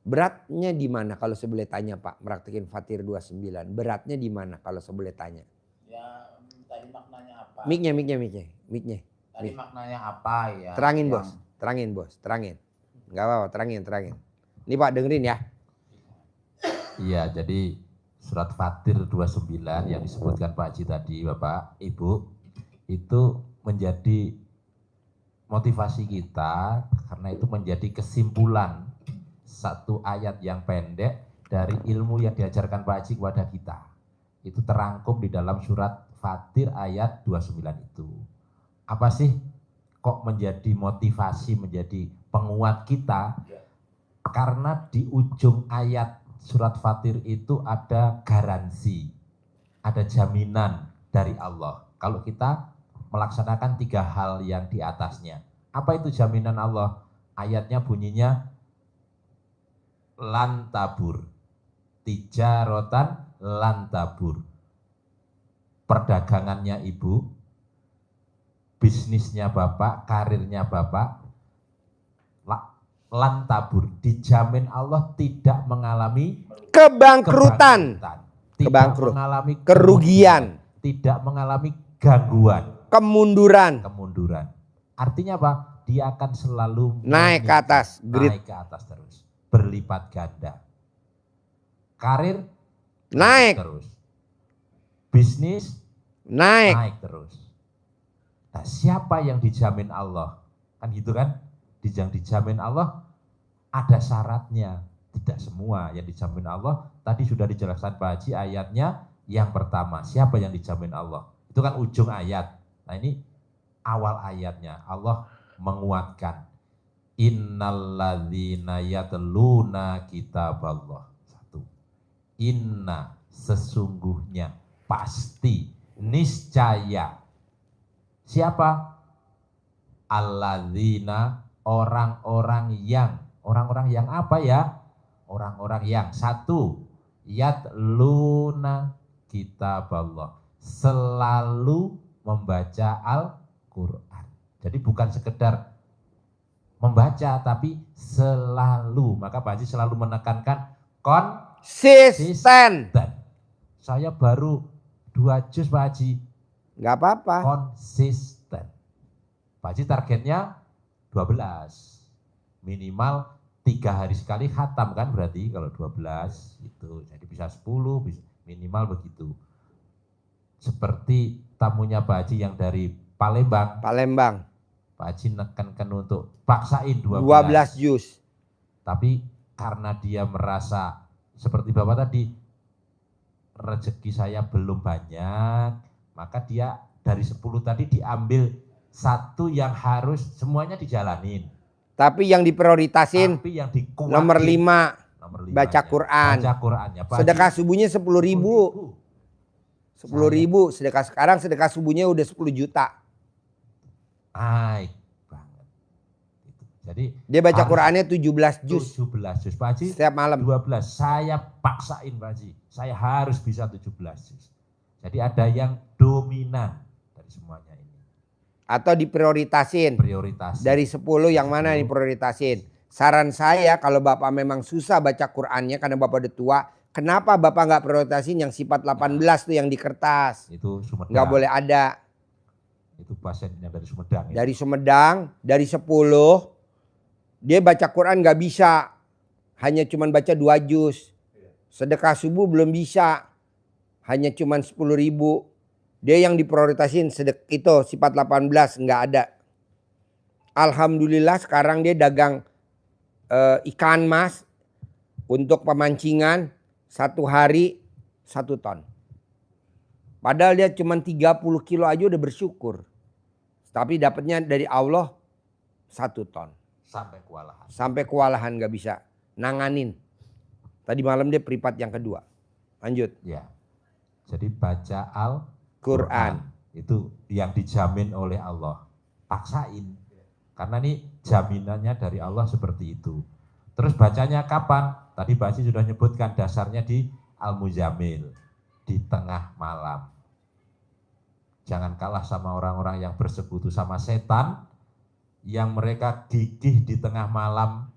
Speaker 1: Beratnya di mana kalau saya boleh tanya Pak, mempraktekin Fatir 29. Beratnya di mana kalau saya boleh tanya?
Speaker 2: Ya tadi maknanya apa?
Speaker 1: Miknya.
Speaker 2: Tadi maknanya apa ya?
Speaker 1: Terangin
Speaker 2: Yang-
Speaker 1: bos, terangin. Enggak apa-apa, terangin. Ini Pak dengerin ya.
Speaker 5: Iya, jadi surat Fatir 29 yang disebutkan Pak Haji tadi, Bapak, Ibu, itu menjadi motivasi kita karena itu menjadi kesimpulan satu ayat yang pendek dari ilmu yang diajarkan Pak Haji kepada kita. Itu terangkum di dalam surat Fatir ayat 29 itu. Apa sih kok menjadi motivasi, menjadi penguat kita? Karena di ujung ayat surat Fatir itu ada garansi, ada jaminan dari Allah. Kalau kita melaksanakan 3 hal yang di atasnya. Apa itu jaminan Allah? Ayatnya bunyinya lan tabur, tijarotan lan tabur. Perdagangannya ibu, bisnisnya bapak, karirnya bapak, lan tabur, dijamin Allah tidak mengalami
Speaker 1: Kebangkrutan.
Speaker 5: tidak mengalami
Speaker 1: Kerugian.
Speaker 5: tidak mengalami gangguan,
Speaker 1: Kemunduran.
Speaker 5: Artinya apa? Dia akan selalu
Speaker 1: Naik ke atas, grid.
Speaker 5: naik ke atas terus, berlipat ganda. Karir
Speaker 1: Naik.
Speaker 5: terus, bisnis
Speaker 1: Naik.
Speaker 5: naik terus. Nah, siapa yang dijamin Allah? Kan gitu kan? Yang dijamin Allah ada syaratnya. Tidak semua yang dijamin Allah. Tadi sudah dijelaskan Pak Haji ayatnya yang pertama. Siapa yang dijamin Allah? Itu kan ujung ayat. Nah ini awal ayatnya. Allah menguatkan. Innalladzina yatluna kitaballah. 1. Inna sesungguhnya pasti niscaya. Siapa? Alladzina orang-orang yang apa ya? Orang-orang yang 1 yatluna kitaballah. Selalu membaca Al-Quran. Jadi bukan sekedar membaca, tapi selalu. Maka Pak Haji selalu menekankan
Speaker 1: Konsisten.
Speaker 5: Saya baru 2 juz Pak Haji.
Speaker 1: Nggak apa-apa.
Speaker 5: Konsisten. Pak Haji targetnya 12. Minimal 3 hari sekali khatam kan berarti kalau 12 itu. Jadi bisa 10, bisa minimal begitu. Seperti tamunya Pak Haji yang dari Palembang. Pak Haji nekankan untuk paksain
Speaker 1: 12 juz.
Speaker 5: Tapi karena dia merasa seperti Bapak tadi, rezeki saya belum banyak, maka dia dari 10 tadi diambil 1 yang harus semuanya dijalanin.
Speaker 1: Tapi yang diprioritasin
Speaker 5: Tapi yang dikuatin,
Speaker 1: nomor 5
Speaker 5: nomor
Speaker 1: baca Quran.
Speaker 5: Baca Qurannya.
Speaker 1: Sedekah subuhnya 10.000. 10.000 sedekah sekarang, sedekah subuhnya udah 10 juta.
Speaker 5: Naik banget. Jadi
Speaker 1: Dia baca Qurannya 17 juz
Speaker 5: 17 juz. Pak Haji
Speaker 1: setiap malam.
Speaker 5: 12. Saya paksain Pak Haji. Saya harus bisa 17 juz. Jadi ada yang dominan dari semuanya ini.
Speaker 1: Atau diprioritasin.
Speaker 5: Prioritas.
Speaker 1: Dari 10 yang mana yang diprioritasin? Saran saya kalau Bapak memang susah baca Qurannya karena Bapak udah tua, kenapa Bapak nggak prioritasin yang sifat 18 tuh yang di kertas?
Speaker 5: Itu Sumedang.
Speaker 1: Nggak boleh ada.
Speaker 5: Itu pasiennya dari Sumedang. Ya.
Speaker 1: Dari Sumedang, dari 10, dia baca Quran nggak bisa. Hanya cuman baca 2 juz. Sedekah subuh belum bisa. Hanya cuman 10.000. Dia yang diprioritasin itu sifat 18 nggak ada. Alhamdulillah sekarang dia dagang ikan mas untuk pemancingan 1 hari 1 ton. Padahal dia cuma 30 kilo aja udah bersyukur. Tapi dapatnya dari Allah 1 ton. Sampai kewalahan gak bisa nanganin. Tadi malam dia privat yang kedua. Lanjut.
Speaker 5: Ya. Jadi baca
Speaker 1: Quran.
Speaker 5: Itu yang dijamin oleh Allah. Paksain. Karena ini jaminannya dari Allah seperti itu. Terus bacanya kapan? Tadi Pak Haji sudah nyebutkan dasarnya di Al-Muzammil. Di tengah malam. Jangan kalah sama orang-orang yang bersekutu sama setan. Yang mereka gigih di tengah malam.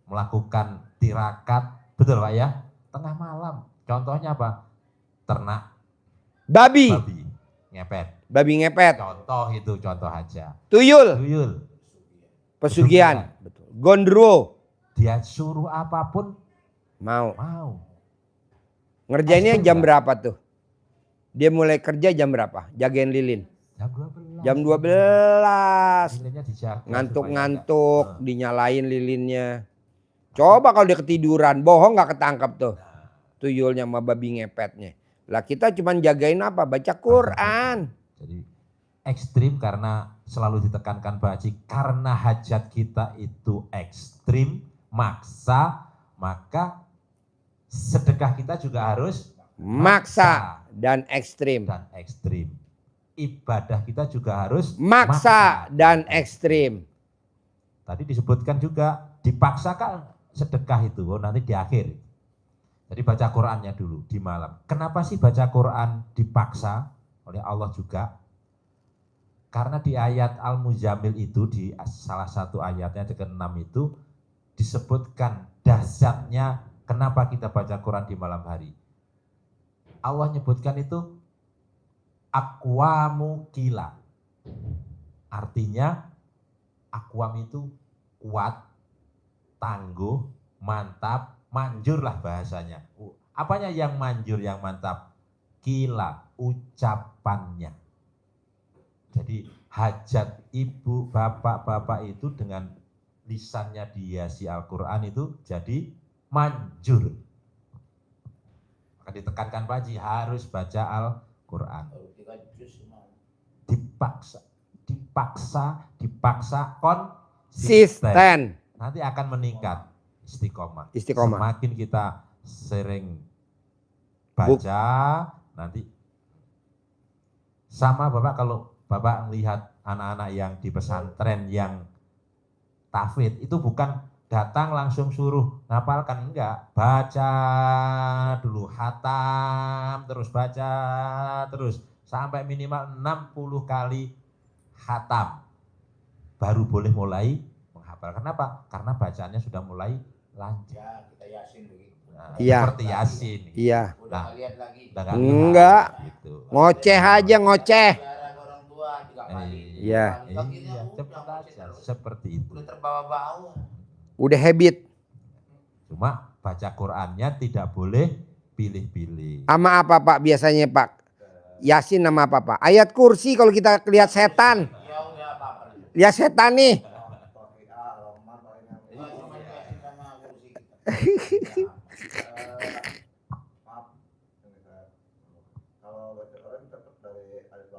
Speaker 5: Melakukan tirakat. Betul Pak ya? Tengah malam. Contohnya apa? Ternak.
Speaker 1: Babi.
Speaker 5: Ngepet.
Speaker 1: Babi ngepet.
Speaker 5: Contoh itu, contoh aja.
Speaker 1: Tuyul. Pesugihan. Betul. Gondro.
Speaker 5: Dia suruh apapun
Speaker 1: mau.
Speaker 5: Ekstrim
Speaker 1: Ngerjainnya jam
Speaker 5: gak?
Speaker 1: berapa tuh? Dia mulai kerja jam berapa? Jagain lilin.
Speaker 5: Jam 12.
Speaker 1: Jam 12.
Speaker 5: Lilinnya dijaga
Speaker 1: Ngantuk-ngantuk, dinyalain lilinnya. Coba kalau dia ketiduran, bohong gak ketangkep tuh. Tuyulnya sama babi ngepetnya. Lah kita cuman jagain apa? Baca Quran.
Speaker 5: Jadi ekstrim karena selalu ditekankan Pak Haji. Karena hajat kita itu ekstrim, maksa, maka sedekah kita juga harus
Speaker 1: Maksa dan ekstrim.
Speaker 5: Ibadah kita juga harus
Speaker 1: maksa dan ekstrim.
Speaker 5: Tadi disebutkan juga dipaksakan sedekah itu, nanti di akhir. Jadi baca Qurannya dulu di malam. Kenapa sih baca Quran dipaksa oleh Allah juga? Karena di ayat Al-Muzammil itu, di salah satu ayatnya ke-6 itu disebutkan dahsyatnya kenapa kita baca Quran di malam hari. Allah nyebutkan itu aqwamu qila. Artinya aqwam itu kuat, tangguh, mantap, manjur lah bahasanya. Apanya yang manjur, yang mantap? Qila, ucapannya. Jadi hajat ibu, bapak-bapak itu dengan lisannya dihiasi Al-Quran itu jadi manjur. Maka ditekankan Pak Haji harus baca Al-Quran. Dipaksa konsisten. Nanti akan meningkat istiqomah. Semakin kita sering baca, nanti sama Bapak kalau Bapak melihat anak-anak yang di pesantren yang tahfidz itu bukan datang langsung suruh ngapalkan, enggak. Baca dulu, hatam, terus baca terus sampai minimal 60 kali hatam. Baru boleh mulai menghafal. Kenapa? Karena bacaannya sudah mulai lancar.
Speaker 2: Ya, kita Yasin begitu.
Speaker 5: Nah,
Speaker 1: Iya.
Speaker 5: seperti Yasin.
Speaker 1: Iya.
Speaker 2: Udah
Speaker 5: Nah,
Speaker 2: nggak lihat lagi.
Speaker 5: udah nggak
Speaker 1: Enggak.
Speaker 5: lihat, gitu.
Speaker 1: Ngoceh aja, ngoceh.
Speaker 2: Bicara ke orang tua 3 kali.
Speaker 1: Iya.
Speaker 5: Iya, cepat aja seperti itu.
Speaker 2: Udah terbawa-bawa.
Speaker 1: Udah habit.
Speaker 5: Cuma baca Qur'annya tidak boleh pilih-pilih.
Speaker 1: Sama apa Pak biasanya Pak? Yasin nama apa Pak? Ayat kursi kalau kita lihat setan.
Speaker 2: Ya udah apa-apa.
Speaker 1: Lihat setan nih.
Speaker 2: Cuma Yasin sama kursi kita.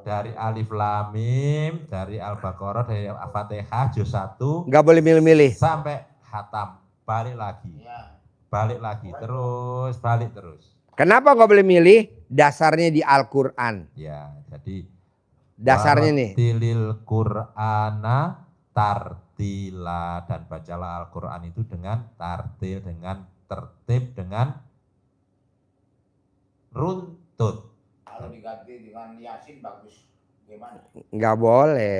Speaker 5: Dari Alif Lam Mim, dari Al-Baqarah, dari Al-Fatihah juz 1
Speaker 1: Nggak boleh milih-milih.
Speaker 5: sampai hatam. Balik lagi.
Speaker 2: Iya.
Speaker 5: Balik lagi, terus balik terus.
Speaker 1: Kenapa nggak boleh milih? Dasarnya di Al-Quran.
Speaker 5: Ya, jadi
Speaker 1: Dasarnya nih.
Speaker 5: Warattilil Qur'ana tartila, dan bacalah Al-Qur'an itu dengan tartil, dengan tertib, dengan runtut.
Speaker 2: Kalau diganti dengan Yasin bagus. Gimana?
Speaker 1: Nggak boleh.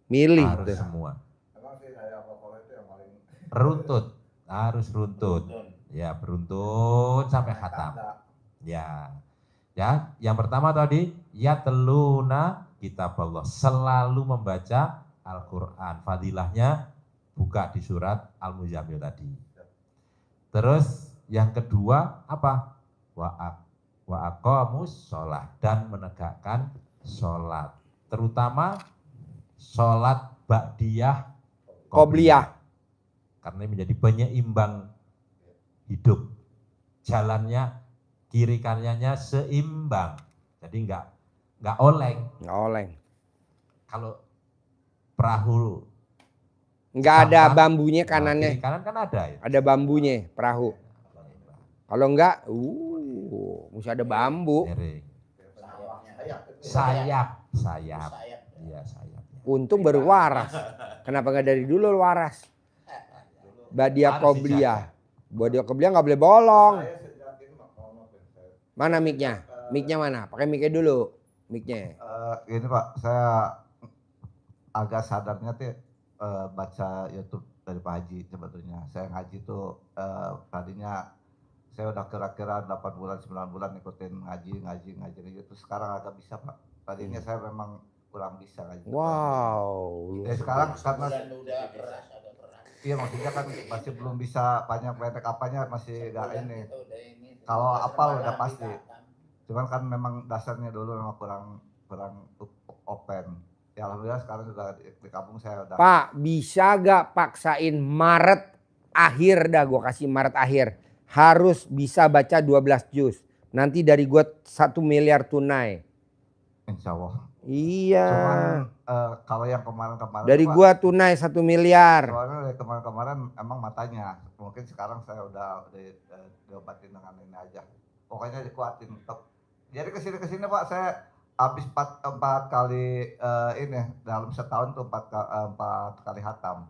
Speaker 1: Milih
Speaker 5: Harus
Speaker 1: tuh.
Speaker 5: semua.
Speaker 3: Emang sih saya apa itu yang paling
Speaker 5: Runtut, harus runtut.
Speaker 2: Betul.
Speaker 5: Ya, beruntun sampai khatam. Ya. Ya, yang pertama tadi ya teluna kitab Allah, selalu membaca Al-Qur'an. Fadilahnya buka di surat Al-Muzammil tadi. Terus yang kedua apa? Wa aqamus sholat, dan menegakkan sholat. Terutama sholat ba'diyah
Speaker 1: Qobliyah.
Speaker 5: Karena ini menjadi penyeimbang hidup. Jalannya kiri kanannya seimbang. Jadi enggak oleng.
Speaker 1: Nggak oleng.
Speaker 5: Kalau perahu
Speaker 1: Nggak ada
Speaker 5: sampan,
Speaker 1: bambunya
Speaker 5: nah,
Speaker 1: kanannya.
Speaker 5: kiri kanan kan ada ya.
Speaker 1: Ada bambunya perahu. Kalau enggak, mesti ada bambu.
Speaker 5: Miring.
Speaker 2: Sayap.
Speaker 5: Sayap.
Speaker 2: Sayap.
Speaker 5: Iya, sayap.
Speaker 1: Untung baru waras. Kenapa nggak dari dulu waras? Badia
Speaker 5: Harus
Speaker 1: Qobliyah. Badia Qobliyah nggak boleh bolong. Mana mic-nya? Mic-nya mana? Pakai mic-nya dulu. Mic-nya.
Speaker 3: Gini Pak, saya agak sadarnya tuh baca YouTube dari Pak Haji sebetulnya. Saya ngaji tuh tadinya saya udah kira-kira 8 bulan 9 bulan ikutin ngaji gitu. Sekarang agak bisa Pak. Tadinya saya memang kurang bisa ngaji.
Speaker 1: Wow.
Speaker 3: Jadi sekarang karena
Speaker 2: Dan udah keras, agak keras.
Speaker 3: iya maksudnya kan masih belum bisa banyak pendek apanya masih gak ini.
Speaker 2: Kita udah ini.
Speaker 3: Kalau
Speaker 2: Udah
Speaker 3: apal
Speaker 2: serba
Speaker 3: udah
Speaker 2: ganti,
Speaker 3: pasti.
Speaker 2: kan.
Speaker 3: Cuman kan memang dasarnya dulu memang kurang open. Ya alhamdulillah sekarang juga di kampung saya udah.
Speaker 1: Pak, bisa gak paksain Maret akhir dah, gue kasih Maret akhir. Harus bisa baca 12 juz. Nanti dari gue 1 miliar tunai.
Speaker 3: Insya Allah.
Speaker 1: Iya.
Speaker 3: Cuman kalau yang kemarin-kemarin
Speaker 1: Dari
Speaker 3: Pak,
Speaker 1: gua tunai 1 miliar.
Speaker 3: soalnya dari kemarin-kemarin emang matanya. Mungkin sekarang saya udah diobatin dengan ini aja. Pokoknya dikuatin tetap. Jadi kesini Pak saya habis 4 kali ini dalam setahun tuh 4 kali hatam.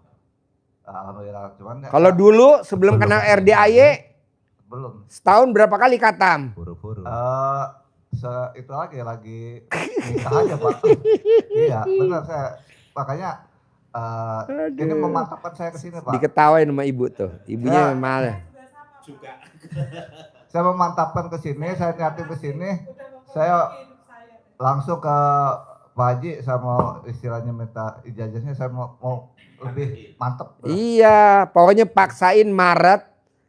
Speaker 3: Alhamdulillah. Cuman
Speaker 1: Kalau dulu sebelum kenal RDAY
Speaker 3: belum.
Speaker 1: setahun berapa kali katam?
Speaker 5: Buru-buru.
Speaker 3: Itu lagi nikah aja Pak. Iya benar saya makanya ini memantapkan saya ke sini Pak.
Speaker 1: Diketawain sama ibu tuh. Ibunya
Speaker 3: Ya.
Speaker 1: malah.
Speaker 3: Saya memantapkan ke sini, saya niatin ke sini, saya langsung ke Pak Haji, saya mau istilahnya minta ijazahnya, saya mau lebih mantep.
Speaker 1: Iya, pokoknya paksain Maret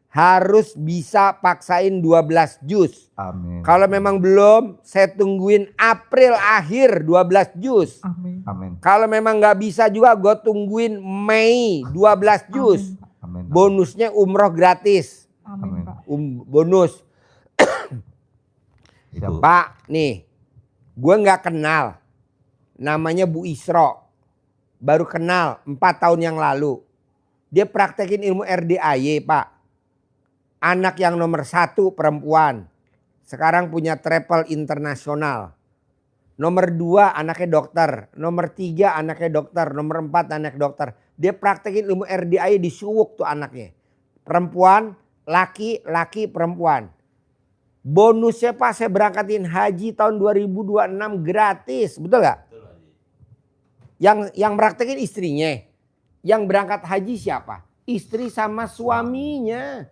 Speaker 1: harus bisa paksain 12 juz.
Speaker 3: Amin.
Speaker 1: Kalau memang belum, saya tungguin April akhir 12 juz.
Speaker 4: Amin.
Speaker 3: Amin.
Speaker 1: Kalau memang nggak bisa juga, gue tungguin Mei 12 juz.
Speaker 3: Amin.
Speaker 1: Bonusnya umroh gratis.
Speaker 4: Amin, Pak.
Speaker 1: Bonus.
Speaker 5: Itu.
Speaker 1: Pak, nih, gue nggak kenal. Namanya Bu Isro. Baru kenal 4 tahun yang lalu. Dia praktekin ilmu RDAY, Pak. Anak yang nomor 1 perempuan. Sekarang punya travel internasional. Nomor 2 anaknya dokter. Nomor 3 anaknya dokter. Nomor 4 anak dokter. Dia praktekin ilmu RDAY di Suwuk tuh anaknya. perempuan, laki, laki, perempuan. Bonusnya Pak, saya berangkatin haji tahun 2026 gratis, betul gak? Yang praktekin istrinya. Yang berangkat haji siapa? Istri sama suaminya.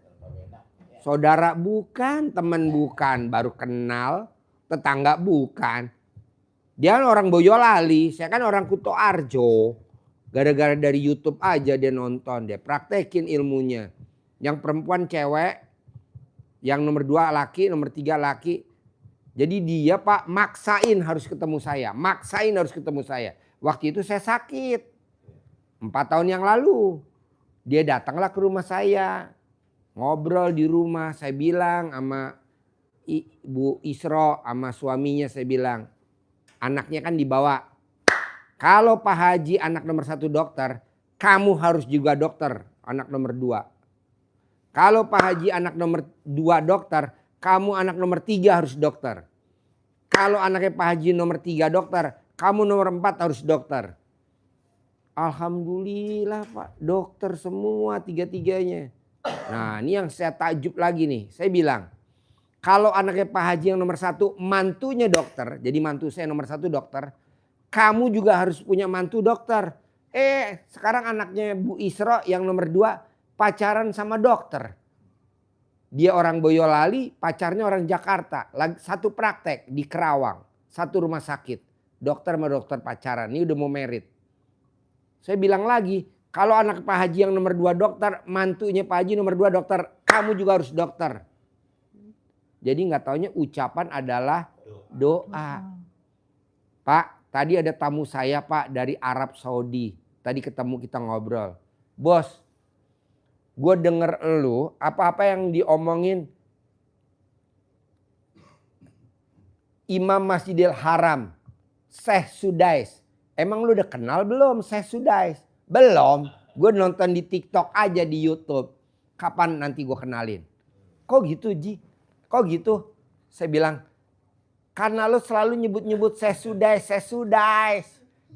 Speaker 1: Saudara bukan, teman bukan, baru kenal, tetangga bukan. Dia kan orang Boyolali, saya kan orang Kutoarjo. Gara-gara dari YouTube aja dia nonton, dia praktekin ilmunya. Yang perempuan cewek, yang nomor 2 laki, nomor 3 laki. Jadi dia Pak maksain harus ketemu saya. Maksain harus ketemu saya. Waktu itu saya sakit. 4 tahun yang lalu. Dia datanglah ke rumah saya. Ngobrol di rumah. Saya bilang sama Bu Isro sama suaminya, saya bilang. Anaknya kan dibawa. Kalau Pak Haji anak nomor 1 dokter. Kamu harus juga dokter. Anak nomor 2. Kalau Pak Haji anak nomor 2 dokter, kamu anak nomor 3 harus dokter. Kalau anaknya Pak Haji nomor 3 dokter, kamu nomor 4 harus dokter. Alhamdulillah Pak, dokter semua 3-3-nya. Nah ini yang saya takjub lagi nih, saya bilang. Kalau anaknya Pak Haji yang nomor 1 mantunya dokter, jadi mantu saya nomor 1 dokter. Kamu juga harus punya mantu dokter. Sekarang anaknya Bu Isro yang nomor 2 pacaran sama dokter. Dia orang Boyolali, pacarnya orang Jakarta. Satu praktek di Kerawang, satu rumah sakit. Dokter sama dokter pacaran, ini udah mau merit. Saya bilang lagi, kalau anak Pak Haji yang nomor 2 dokter, mantunya Pak Haji nomor 2 dokter, kamu juga harus dokter. Jadi nggak taunya ucapan adalah doa. Pak, tadi ada tamu saya Pak dari Arab Saudi. Tadi ketemu kita ngobrol. Bos, gue denger elu apa-apa yang diomongin Imam Masjidil Haram, Syekh Sudais. Emang lu udah kenal belum Syekh Sudais? Belum. Gue nonton di TikTok aja di YouTube. Kapan nanti gue kenalin? Kok gitu Ji? Kok gitu? Saya bilang, karena lu selalu nyebut-nyebut Syekh Sudais, Syekh Sudais.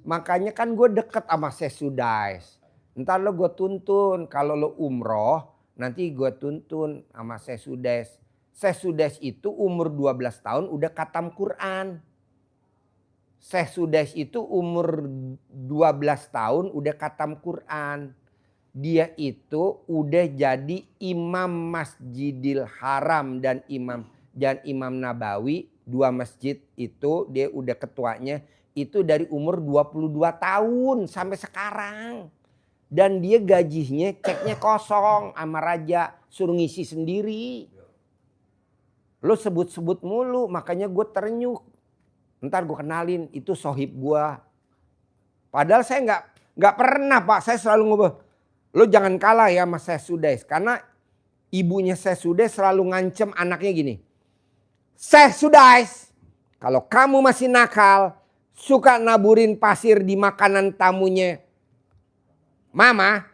Speaker 1: Makanya kan gue deket sama Syekh Sudais. Ntar lo gue tuntun, kalau lo umroh nanti gue tuntun sama Syekh Sudais. Syekh Sudais itu umur 12 tahun udah khatam Quran. Syekh Sudais itu umur 12 tahun udah khatam Quran. Dia itu udah jadi imam Masjidil Haram dan Imam Nabawi. 2 masjid itu dia udah ketuanya. Itu dari umur 22 tahun sampai sekarang. Dan dia gajinya ceknya kosong sama raja. Suruh ngisi sendiri. Lo sebut-sebut mulu makanya gue terenyuh. Ntar gue kenalin itu sohib gue. Padahal saya nggak pernah Pak. Saya selalu ngobrol. Lo jangan kalah ya sama Syekh Sudais. Karena ibunya Syekh Sudais selalu ngancem anaknya gini. Syekh Sudais, kalau kamu masih nakal. Suka naburin pasir di makanan tamunya Mama,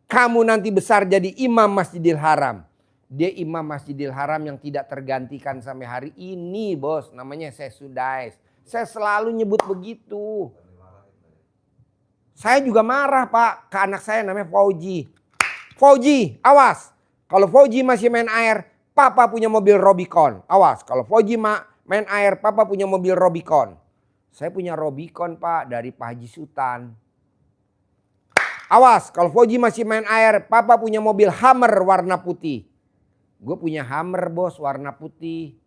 Speaker 1: kamu nanti besar jadi imam Masjidil Haram. Dia imam Masjidil Haram yang tidak tergantikan sampai hari ini bos. Namanya Syekh Sudais. Saya selalu nyebut begitu. Saya juga marah Pak ke anak saya namanya Fauji. Fauji, awas. Kalau Fauji masih main air, Papa punya mobil Robicon. Awas, kalau Fauji main air, Papa punya mobil Robicon. Saya punya Robicon Pak dari Pak Haji Sultan. Awas, kalau Fauji masih main air, Papa punya mobil Hummer warna putih. Gue punya Hummer bos warna putih.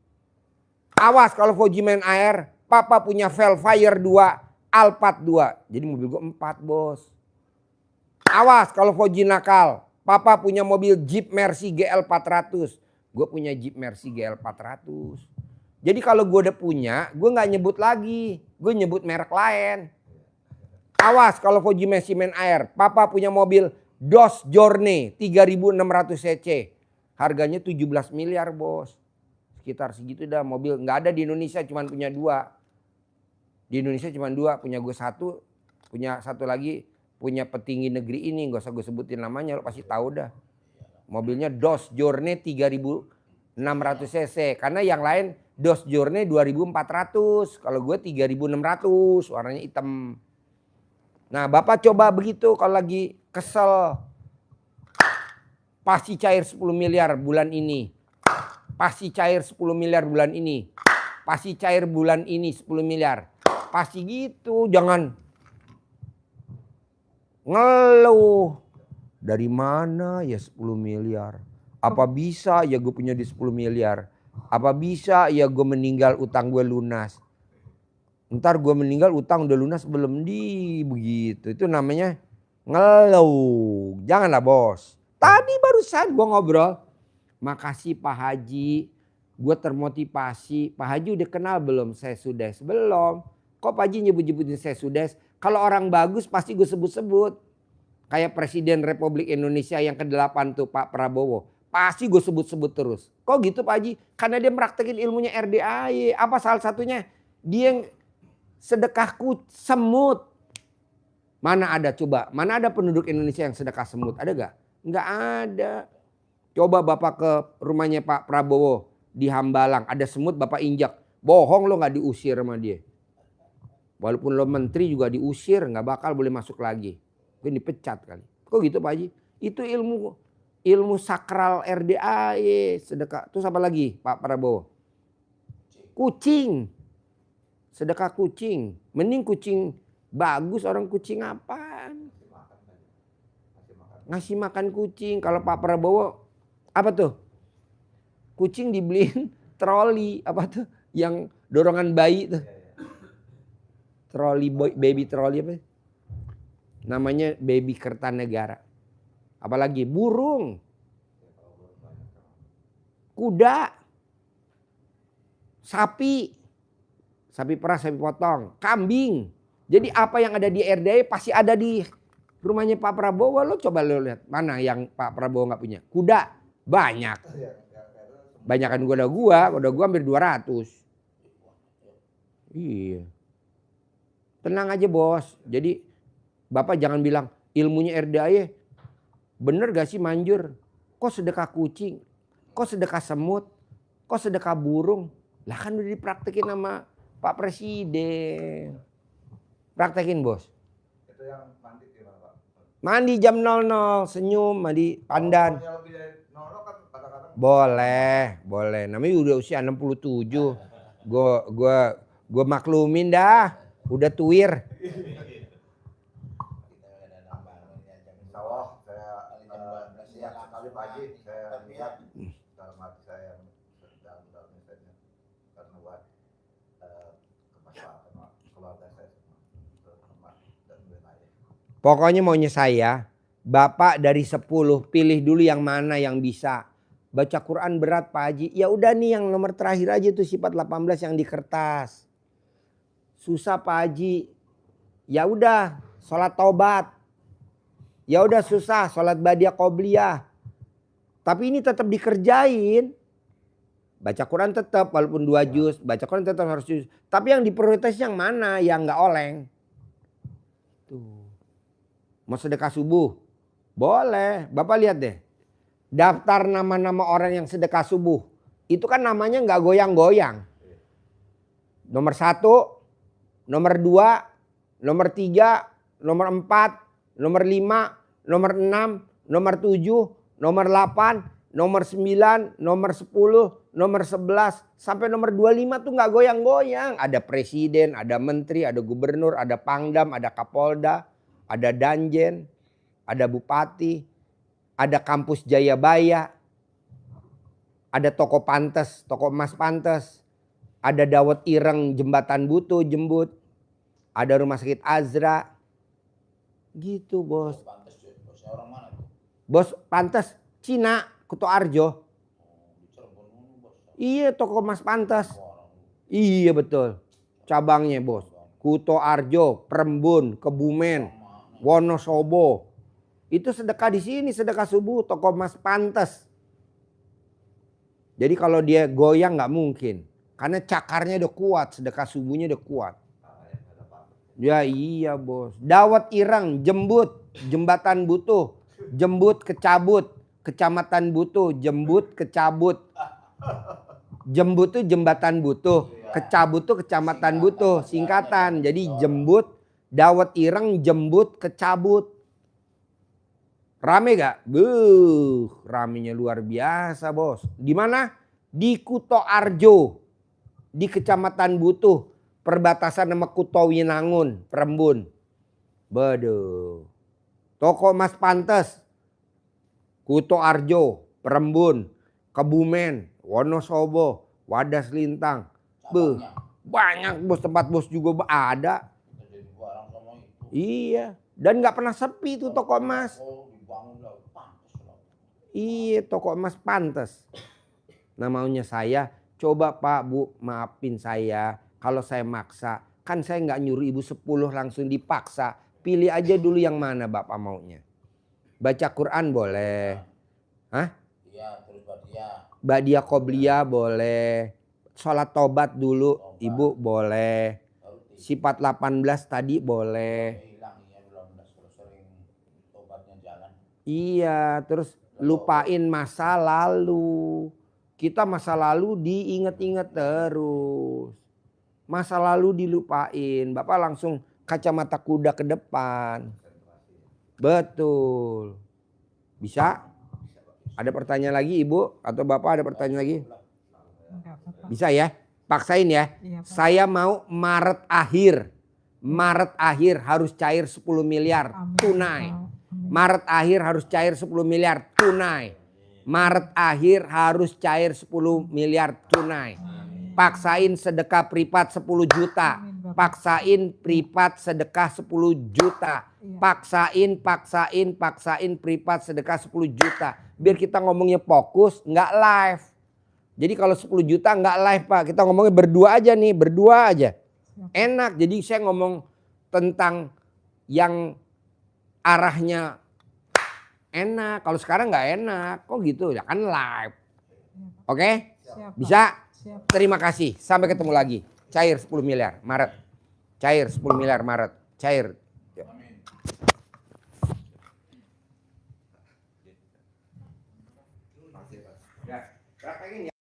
Speaker 1: Awas kalau Fauji main air, Papa punya Velfire 2, Alphard 2. Jadi mobil gue 4 bos. Awas kalau Fauji nakal, Papa punya mobil Jeep Mercy GL 400. Gue punya Jeep Mercy GL 400. Jadi kalau gue udah punya, gue gak nyebut lagi. Gue nyebut merek lain. Awas kalau Fauji masih main air. Papa punya mobil Dodge Journey 3600 cc. Harganya 17 miliar bos. Sekitar segitu dah mobil. Nggak ada di Indonesia, cuma punya 2. Di Indonesia cuma 2. Punya gue 1. Punya 1 lagi. Punya petinggi negeri ini. Gak usah gue sebutin namanya. Lo pasti tahu dah. Mobilnya Dodge Journey 3600 cc. Karena yang lain Dodge Journey 2400. Kalau gue 3600. Warnanya hitam. Nah Bapak coba begitu kalau lagi kesel. Pasti cair 10 miliar bulan ini. Pasti cair 10 miliar bulan ini. Pasti cair bulan ini 10 miliar. Pasti gitu, jangan ngeluh. Dari mana ya 10 miliar? Apa bisa ya gue punya di 10 miliar? Apa bisa ya gue meninggal utang gue lunas? Ntar gue meninggal utang udah lunas belum begitu. Itu namanya ngeluh. Janganlah bos. Tadi barusan gue ngobrol. Makasih Pak Haji. Gue termotivasi. Pak Haji udah kenal belum saya Sudes? Belum. Kok Pak Haji nyebut-nyebutin saya Sudes? Kalau orang bagus pasti gue sebut-sebut. Kayak Presiden Republik Indonesia yang ke-8 tuh Pak Prabowo. Pasti gue sebut-sebut terus. Kok gitu Pak Haji? Karena dia praktekin ilmunya RDAY. Apa salah satunya? Dia yang sedekah semut. Mana ada coba? Mana ada penduduk Indonesia yang sedekah semut? Ada gak? Nggak ada. Coba Bapak ke rumahnya Pak Prabowo di Hambalang. Ada semut Bapak injak. Bohong lo gak diusir sama dia. Walaupun lo menteri juga diusir. Gak bakal boleh masuk lagi. Mungkin dipecat kali. Kok gitu Pak Haji? Itu ilmu sakral RDAY. Sedekah. Terus apa lagi Pak Prabowo? Kucing. Sedekah kucing. Mending kucing bagus, orang kucing apaan? Ngasih makan kucing. Kalau Pak Prabowo apa tuh? Kucing dibeliin troli. Apa tuh? Yang dorongan bayi tuh. Troli, baby troli apa? Namanya baby Kertanegara. Apalagi burung. Kuda. Sapi. Sapi perah, sapi potong. Kambing. Jadi apa yang ada di RDAY pasti ada di rumahnya Pak Prabowo. Lo coba lo lihat. Mana yang Pak Prabowo gak punya? Kuda. Banyak. Banyakan kuda gua hampir 200. Iya. Tenang aja bos. Jadi Bapak jangan bilang ilmunya RDAY. Bener gak sih manjur? Kok sedekah kucing? Kok sedekah semut? Kok sedekah burung? Lah kan udah dipraktekin sama Pak Presiden. Praktekin bos.
Speaker 3: Itu yang mandi gimana Pak?
Speaker 1: Mandi jam 00, senyum, mandi pandan.
Speaker 3: Kalau lebih dari 00 kan kadang-kadang
Speaker 1: Boleh. Namanya udah usia 67. Gue maklumin dah. Udah tuir.
Speaker 3: Insya Allah saya sekali Pak Haji saya lihat dalam hati saya dalam misalnya karena buat kemaslahatan keluarga saya semua dan wilayah.
Speaker 1: Pokoknya maunya saya, Bapak dari 10 pilih dulu yang mana yang bisa. Baca Quran berat Pak Haji. Ya udah nih yang nomor terakhir aja tuh sifat 18 yang di kertas. Susah Pak Haji. Ya udah sholat taubat. Ya udah susah sholat badiah qobliyah. Tapi ini tetap dikerjain. Baca Quran tetap walaupun 2 juz. Baca Quran tetap harus juz. Tapi yang diprioritas yang mana? Yang nggak oleng. Tuh. Mau sedekah subuh? Boleh. Bapak lihat deh. Daftar nama-nama orang yang sedekah subuh. Itu kan namanya nggak goyang-goyang. Nomor 1, nomor 2, nomor 3, nomor 4, nomor 5, nomor 6, nomor 7, nomor 8, nomor 9, nomor 10, nomor 11, sampai nomor 25 tuh nggak goyang-goyang. Ada presiden, ada menteri, ada gubernur, ada pangdam, ada kapolda, ada danjen, ada bupati, ada kampus Jayabaya, ada toko pantes, toko emas pantes, ada dawet ireng jembatan butuh jembut, ada rumah sakit Azra. Gitu bos.
Speaker 2: Pantes tuh, bosnya orang mana tuh?
Speaker 1: Bos pantes Cina, Kuto Arjo.
Speaker 2: Di Cirebon dulu bos.
Speaker 1: Iya toko emas pantes.
Speaker 2: Orang
Speaker 1: Iya betul. Cabangnya bos. Kuto Arjo, Prembun, Kebumen, Wonosobo. Itu sedekah di sini, sedekah subuh, toko emas pantes. Jadi kalau dia goyang nggak mungkin. Karena cakarnya udah kuat, sedekah subuhnya udah kuat. Ya iya bos. Dawet ireng, jembut, jembatan butuh, jembut kecabut, kecamatan butuh, jembut kecabut. Jembut tuh jembatan butuh, kecabut tuh kecamatan butuh, singkatan. Jadi jembut, dawet ireng, jembut, kecabut. Rame gak? Ramenya luar biasa bos. Di mana? Di Kuto Arjo. Di Kecamatan Butuh. Perbatasan sama Kuto Winangun, Perembun. Beduh. Toko Mas Pantes. Kuto Arjo, Perembun, Kebumen, Wonosobo, Wadas Lintang.
Speaker 2: Cabangnya.
Speaker 1: Banyak bos, tempat bos juga ada.
Speaker 2: Kita jadi barang sama itu.
Speaker 1: Iya. Dan nggak pernah sepi tuh toko emas.
Speaker 2: Oh, dibangun lah, pantas lah.
Speaker 1: Iya, toko emas Pantes. Nah maunya saya, coba Pak Bu maafin saya kalau saya maksa. Kan saya nggak nyuruh ibu 10 langsung dipaksa. Pilih aja dulu yang mana Bapak maunya. Baca Quran boleh. Hah?
Speaker 2: Iya, terus Badia.
Speaker 1: Badia Qobliyah boleh. Sholat tobat dulu
Speaker 2: Tobat.
Speaker 1: ibu boleh.
Speaker 2: Baru
Speaker 1: Sifat 18 tadi boleh.
Speaker 2: hilang ya belum kalau sering obatnya jalan.
Speaker 1: Iya, terus lupain masa lalu. Kita masa lalu diinget-inget terus. Masa lalu dilupain. Bapak langsung kacamata kuda ke depan. Betul. Bisa? Ada pertanyaan lagi Ibu atau Bapak ada pertanyaan lagi?
Speaker 4: Enggak, Bapak.
Speaker 1: Bisa ya? Paksain ya.
Speaker 4: Iya, Pak.
Speaker 1: Saya mau Maret akhir. Maret akhir harus cair 10 miliar
Speaker 4: Amin,
Speaker 1: tunai.
Speaker 4: Pak. Amin.
Speaker 1: Maret akhir harus cair 10 miliar tunai. Maret akhir harus cair 10 miliar tunai. Paksain sedekah privat 10 juta.
Speaker 4: Amin, Bapak.
Speaker 1: Paksain privat sedekah 10 juta.
Speaker 4: Iya.
Speaker 1: Paksain privat sedekah 10 juta. Biar kita ngomongnya fokus, nggak live. Jadi kalau 10 juta nggak live Pak. Kita ngomongnya berdua aja nih, berdua aja.
Speaker 4: Siap.
Speaker 1: Enak, jadi saya ngomong tentang yang arahnya enak. Kalau sekarang nggak enak, kok gitu ya kan live. Oke?
Speaker 4: Siap, Pak.
Speaker 1: Bisa?
Speaker 4: Siap.
Speaker 1: Terima kasih. Sampai ketemu lagi. Cair 10 miliar Maret. Cair 10 miliar Maret. Cair. Yuk. Ya, praktekin ya.